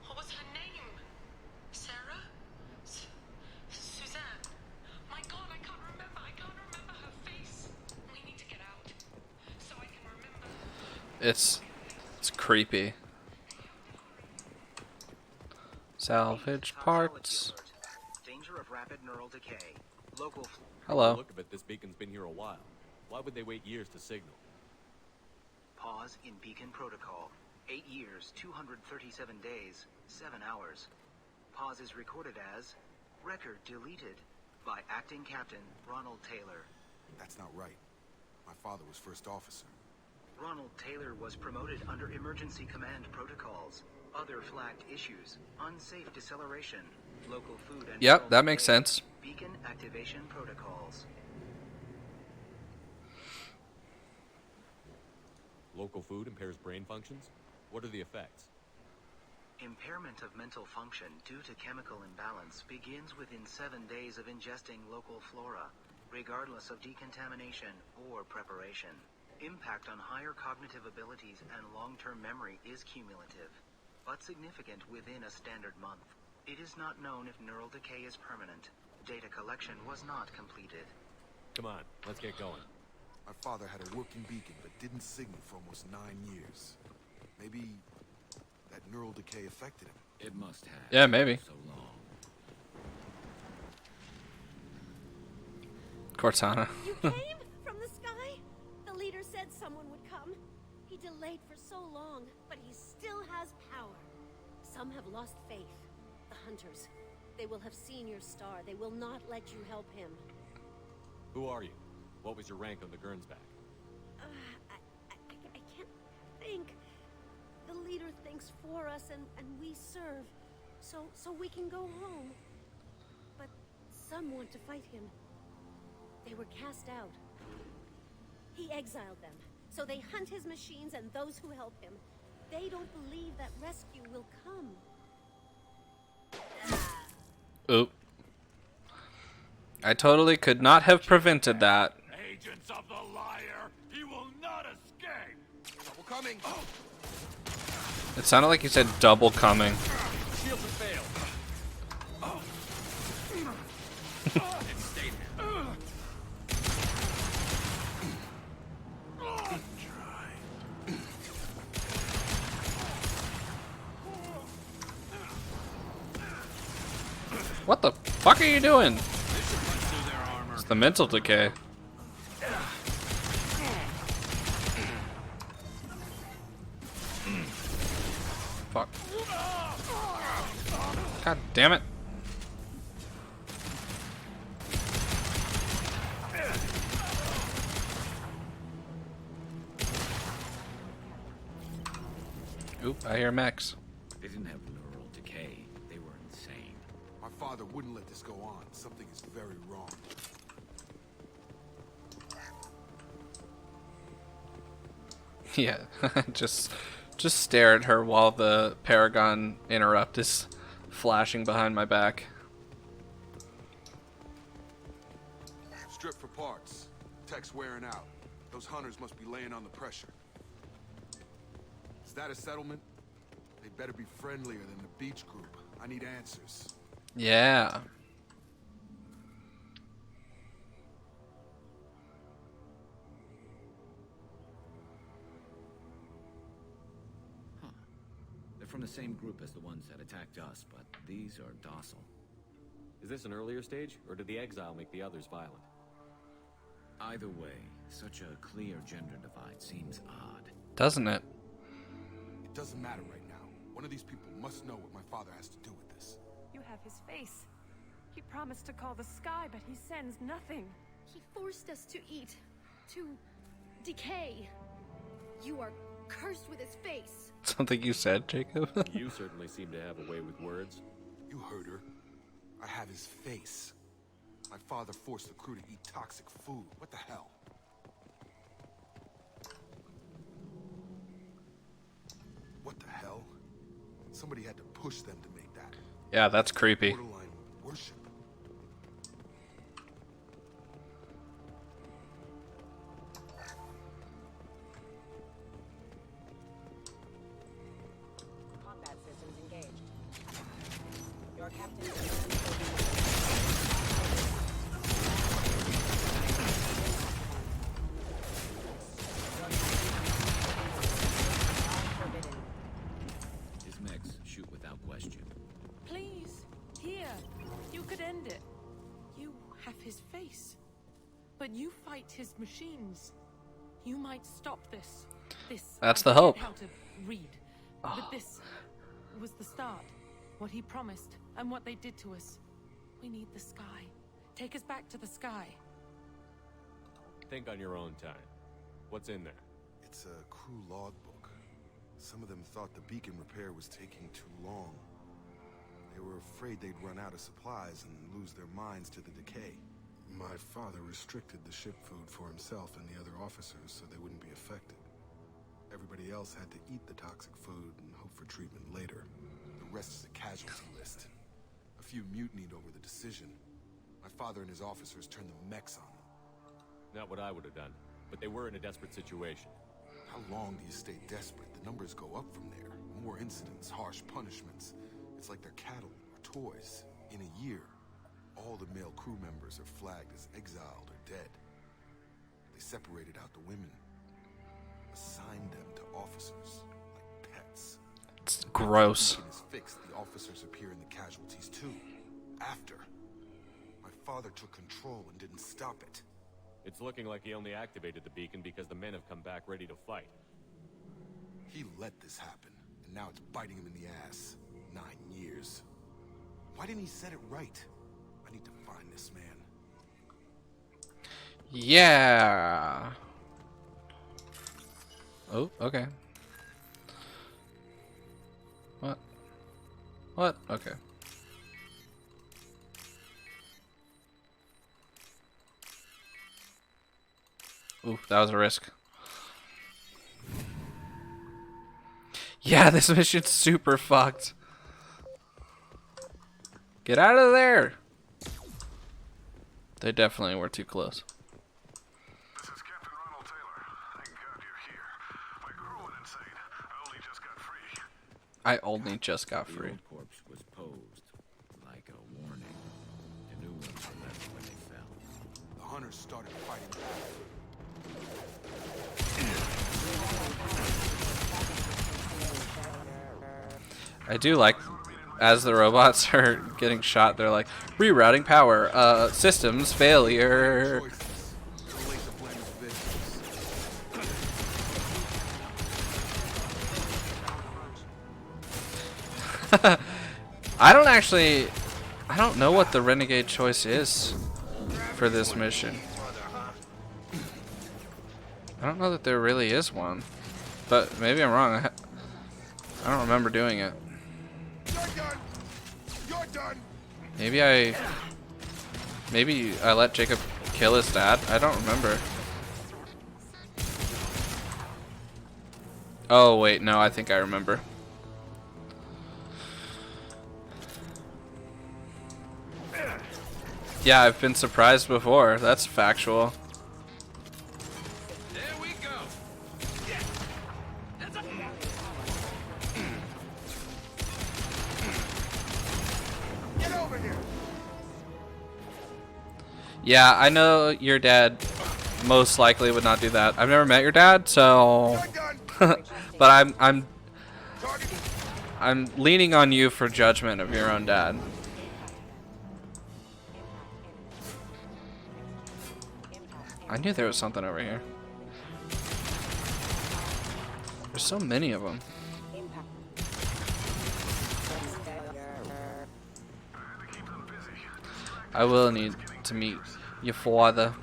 What was her name? Sarah? Suzanne? My God, I can't remember. I can't remember her face. We need to get out so I can remember. It's creepy. Salvage parts. Danger of rapid neural decay. Local. Hello. Look of it, this beacon's been here a while. Why would they wait years to signal? Pause in beacon protocol. 8 years, 237 days, 7 hours. Pause is recorded as record deleted by acting captain Ronald Taylor. That's not right. My father was first officer. Ronald Taylor was promoted under emergency command protocols. Other flagged issues: unsafe deceleration, local food and Yep, that makes sense. beacon activation protocols. Local food impairs brain functions? What are the effects? Impairment of mental function due to chemical imbalance begins within 7 days of ingesting local flora, regardless of decontamination or preparation. Impact on higher cognitive abilities and long-term memory is cumulative, but significant within a standard month. It is not known if neural decay is permanent. Data collection was not completed. Come on, let's get going. My father had a working beacon, but didn't signal for almost 9 years. Maybe that neural decay affected him. It must have. Yeah, maybe. So long. Cortana. You came from the sky? The leader said someone would come. He delayed for so long, but he still has power. Some have lost faith. The hunters. They will have seen your star. They will not let you help him. Who are you? What was your rank on the Gernsback? I can't think. The leader thinks for us, and we serve. So we can go home. But some want to fight him. They were cast out. He exiled them. So they hunt his machines and those who help him. They don't believe that rescue will come. Oop. I totally could not have prevented that. Agents of the liar, he will not escape. Trouble coming. It sounded like you said double coming. Shields have failed. Stay there. What the fuck are you doing? It's the mental decay. Fuck. God damn it. Oop, I hear mechs. They didn't have neural decay. They were insane. My father wouldn't let this go on. Something is very wrong. Yeah, just stare at her while the Paragon interrupt is flashing behind my back. Strip for parts. Tech's wearing out. The Those hunters must be laying on the pressure. Is that a settlement? They better be friendlier than the beach group. I need answers. Yeah. They're from the same group as the ones that attacked us, but these are docile. Is this an earlier stage, or did the exile make the others violent? Either way, such a clear gender divide seems odd. Doesn't it? It doesn't matter right now. One of these people must know what my father has to do with this. You have his face. He promised to call the sky, but he sends nothing. He forced us to eat, to decay. You are cursed with his face. Something you said, Jacob? You certainly seem to have a way with words. You heard her. I have his face. My father forced the crew to eat toxic food. What the hell? What the hell? Somebody had to push them to make that. Yeah, that's creepy. Borderline worship. Combat systems engaged. Your captain. His mechs shoot without question. Please, here. You could end it. You have his face. But you fight his machines. You might stop this. That's I the hope. forget how to read. But this was the start. What he promised and what they did to us. We need the sky. Take us back to the sky. Think on your own time. What's in there? It's a crew logbook. Some of them thought the beacon repair was taking too long. They were afraid they'd run out of supplies and lose their minds to the decay. My father restricted the ship food for himself and the other officers so they wouldn't be affected. Everybody else had to eat the toxic food and hope for treatment later. The rest is a casualty list. A few mutinied over the decision. My father and his officers turned the mechs on them. Not what I would have done, but they were in a desperate situation. How long do you stay desperate? The numbers go up from there. More incidents, harsh punishments. It's like they're cattle or toys. In a year, all the male crew members are flagged as exiled or dead. They separated out the women, assigned them to officers like pets. It's gross. When it's fixed, the officers appear in the casualties too. After, my father took control and didn't stop it. It's looking like he only activated the beacon because the men have come back ready to fight. He let this happen, and now it's biting him in the ass. 9 years. Why didn't he set it right? I need to find this man. Yeah. Oh, okay. What? What? Okay. Ooh, that was a risk. Yeah, this mission's super fucked. Get out of there! They definitely were too close. This is Captain Ronald Taylor. Thank God you're here. My crew went insane. I only just got free. I only just got free. The old corpse was posed like a warning. The new ones were left where they fell. The hunters started fighting back. I do like, as the robots are getting shot, they're like, rerouting power, systems failure. I don't know what the Renegade choice is for this mission. I don't know that there really is one, but maybe I'm wrong. I don't remember doing it. Maybe I let Jacob kill his dad. I don't remember. Oh wait, no, I think I remember. Yeah, I've been surprised before. That's factual. There Yeah, I know your dad most likely would not do that. I've never met your dad, so but I'm leaning on you for judgment of your own dad. I knew there was something over here. There's so many of them. I will need to meet your father.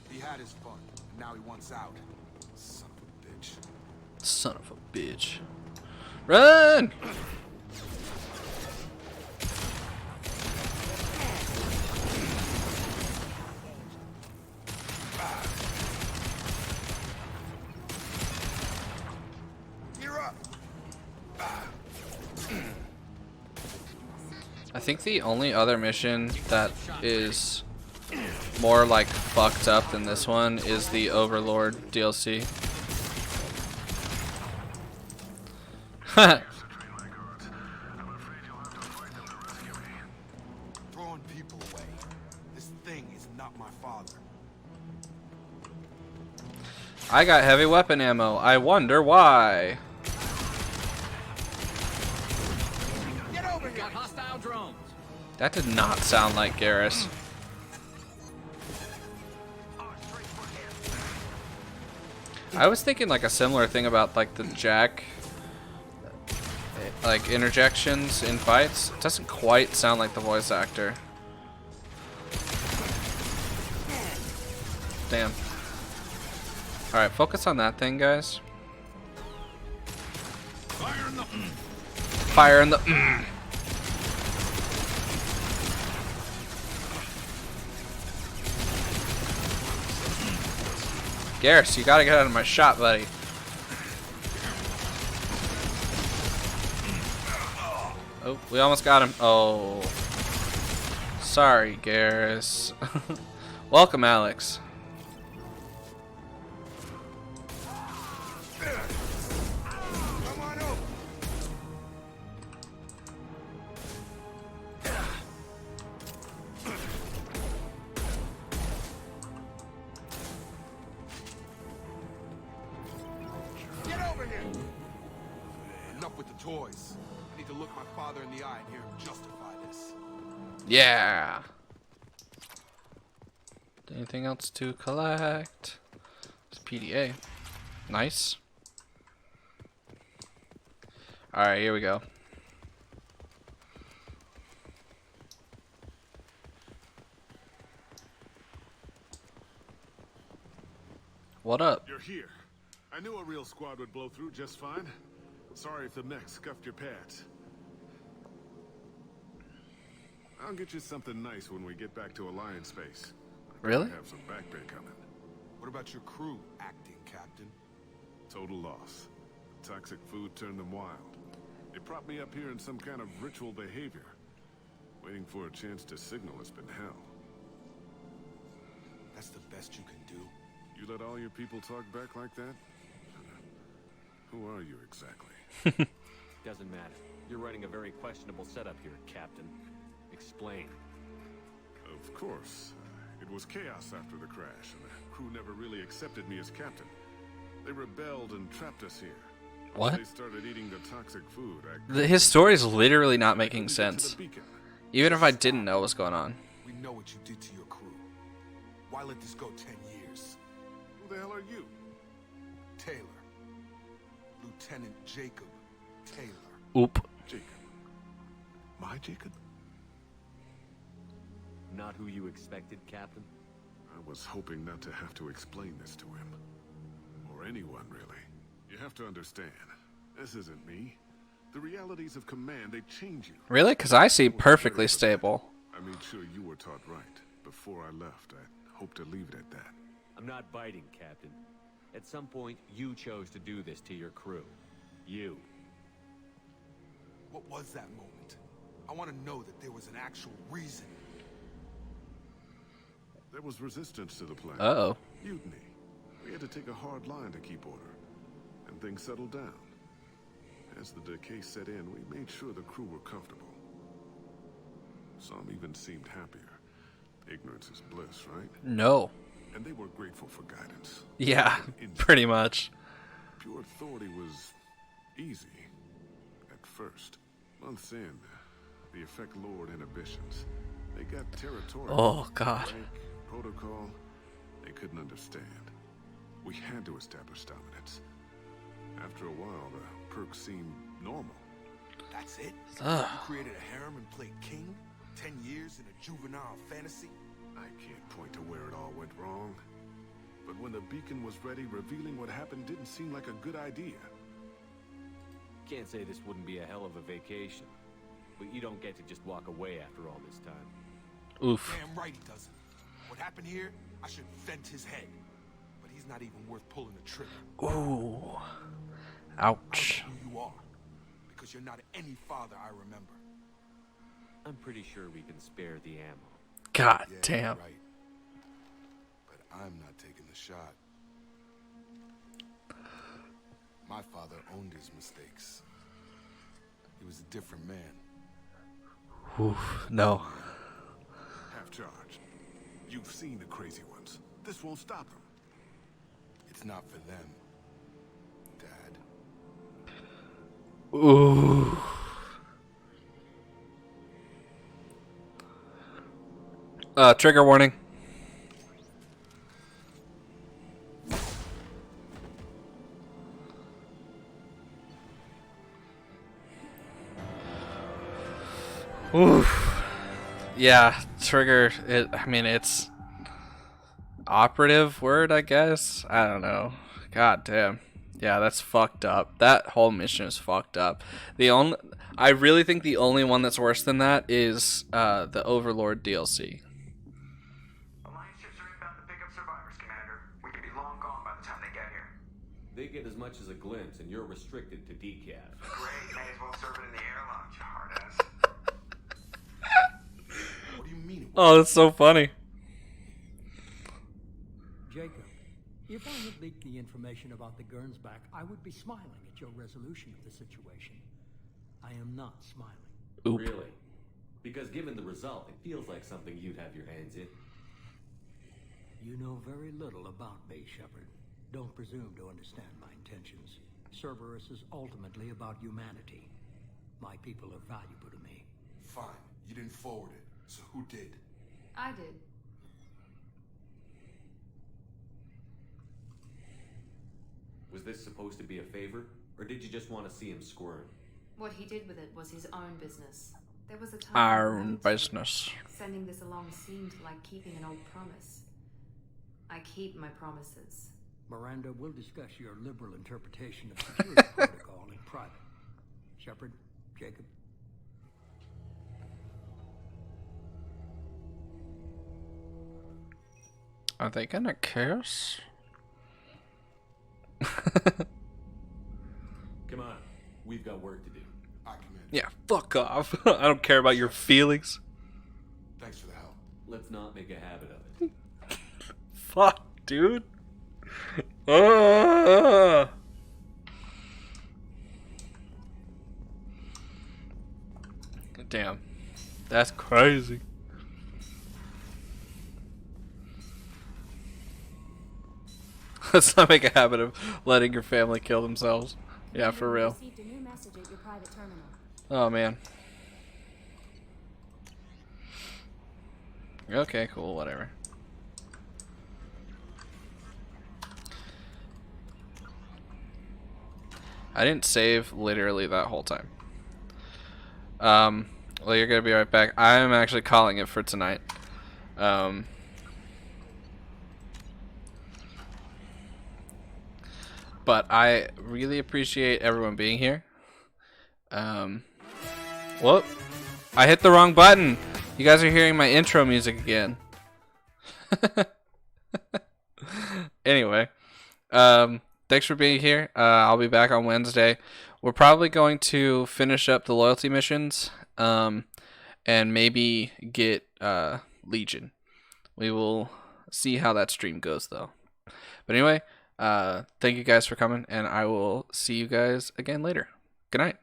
He had his fun, and now he wants out. Son of a bitch. Son of a bitch. Run! You're up. I think the only other mission that is more like fucked up than this one is the Overlord DLC. Throwing people away. This thing is not my father. I got heavy weapon ammo. I wonder why. Get over here. Got hostile drones. That did not sound like Garrus. I was thinking like a similar thing about like the Jack like interjections in fights. It doesn't quite sound like the voice actor. Damn. Alright, focus on that thing, guys. Fire in the... Fire in the... Garrus, you gotta get out of my shot, buddy. Oh, we almost got him. Oh. Sorry, Garrus. Welcome, Alex. Come on over. Get over here. Enough with the toys. I need to look my father in the eye and hear him justify this. Yeah. Anything else to collect? It's PDA. Nice. Alright, here we go. What up? You're here. I knew a real squad would blow through just fine. Sorry if the mech scuffed your pads. I'll get you something nice when we get back to Alliance space. Really? I have some back pay coming. What about your crew, acting captain? Total loss. Toxic food turned them wild. They propped me up here in some kind of ritual behavior. Waiting for a chance to signal has been hell. That's the best you can do. You let all your people talk back like that? Who are you exactly? Doesn't matter. You're running a very questionable setup here, Captain. Explain. Of course. It was chaos after the crash, and the crew never really accepted me as captain. They rebelled and trapped us here. What? Once they started eating the toxic food, His story is literally not making sense. Even if I didn't know what's going on. We know what you did to your crew. Why let this go 10 years? Who the hell are you? Taylor. Lieutenant Jacob Taylor. Oop. Jacob. My Jacob? Not who you expected, Captain? I was hoping not to have to explain this to him. Or anyone, really. You have to understand, this isn't me. The realities of command, they change you. Really? Because I see perfectly stable. I made sure you were taught right. Before I left, I hope to leave it at that. I'm not biting, Captain. At some point, you chose to do this to your crew. You. What was that moment? I want to know that there was an actual reason. There was resistance to the plan. Uh-oh. Mutiny. We had to take a hard line to keep order. And things settled down. As the decay set in, we made sure the crew were comfortable. Some even seemed happier. Ignorance is bliss, right? No. And they were grateful for guidance. Yeah, pretty much. Pure authority was easy at first. Months in, the effect lowered inhibitions. They got territorial. Oh, God. Rank, protocol, they couldn't understand. We had to establish dominance. After a while, the perks seemed normal. That's it? Ugh. You created a harem and played king? 10 years in a juvenile fantasy? I can't point to where it all went wrong. But when the beacon was ready, revealing what happened didn't seem like a good idea. Can't say this wouldn't be a hell of a vacation. But you don't get to just walk away after all this time. Oof. Damn right he doesn't. What happened here, I should vent his head. But he's not even worth pulling the trigger. Ooh. Ouch. I don't know who you are. Because you're not any father I remember. I'm pretty sure we can spare the ammo. God Yeah, damn. right. But I'm not taking the shot. My father owned his mistakes. He was a different man. Oof. No. Half charge. You've seen the crazy ones. This won't stop them. It's not for them, Dad. Ooh. Trigger warning. Oof. Yeah, trigger. I mean, it's operative word, I guess. I don't know. God damn. Yeah, that's fucked up. That whole mission is fucked up. I really think the only one that's worse than that is the Overlord DLC. Alliance ships are inbound to pick up survivors, Commander. We could be long gone by the time they get here. They get as much as a glimpse, and you're restricted to decaf. Great, may as well serve it in the air lounge, hard ass. What do you mean? Oh, that's so funny. Jacob, if I had leaked the information about the Gernsback, I would be smiling at your resolution of the situation. I am not smiling. Oop. Really? Because given the result, it feels like something you'd have your hands in. You know very little about me, Shepard. Don't presume to understand my intentions. Cerberus is ultimately about humanity. My people are valuable to me. Fine. You didn't forward it. So who did? I did. Was this supposed to be a favor? Or did you just want to see him squirm? What he did with it was his own business. There was a time Our when business. sending this along seemed like keeping an old promise. I keep my promises. Miranda, we'll discuss your liberal interpretation of security protocol in private. Shepard, Jacob. Are they gonna kiss? Come on, we've got work to do. Yeah, fuck off. I don't care about your feelings. Thanks for the help. Let's not make a habit of it. Fuck, dude. Ah. Damn. That's crazy. Let's not make a habit of letting your family kill themselves. Yeah, for real. Received a new message at your private terminal. Oh, man. Okay, cool, whatever. I didn't save literally that whole time. Well, you're gonna be right back. I'm actually calling it for tonight. But I really appreciate everyone being here. Whoop. I hit the wrong button. You guys are hearing my intro music again. Anyway, thanks for being here. I'll be back on Wednesday. We're probably going to finish up the loyalty missions, and maybe get Legion. We will see how that stream goes, though. But anyway, thank you guys for coming, and I will see you guys again later. Good night.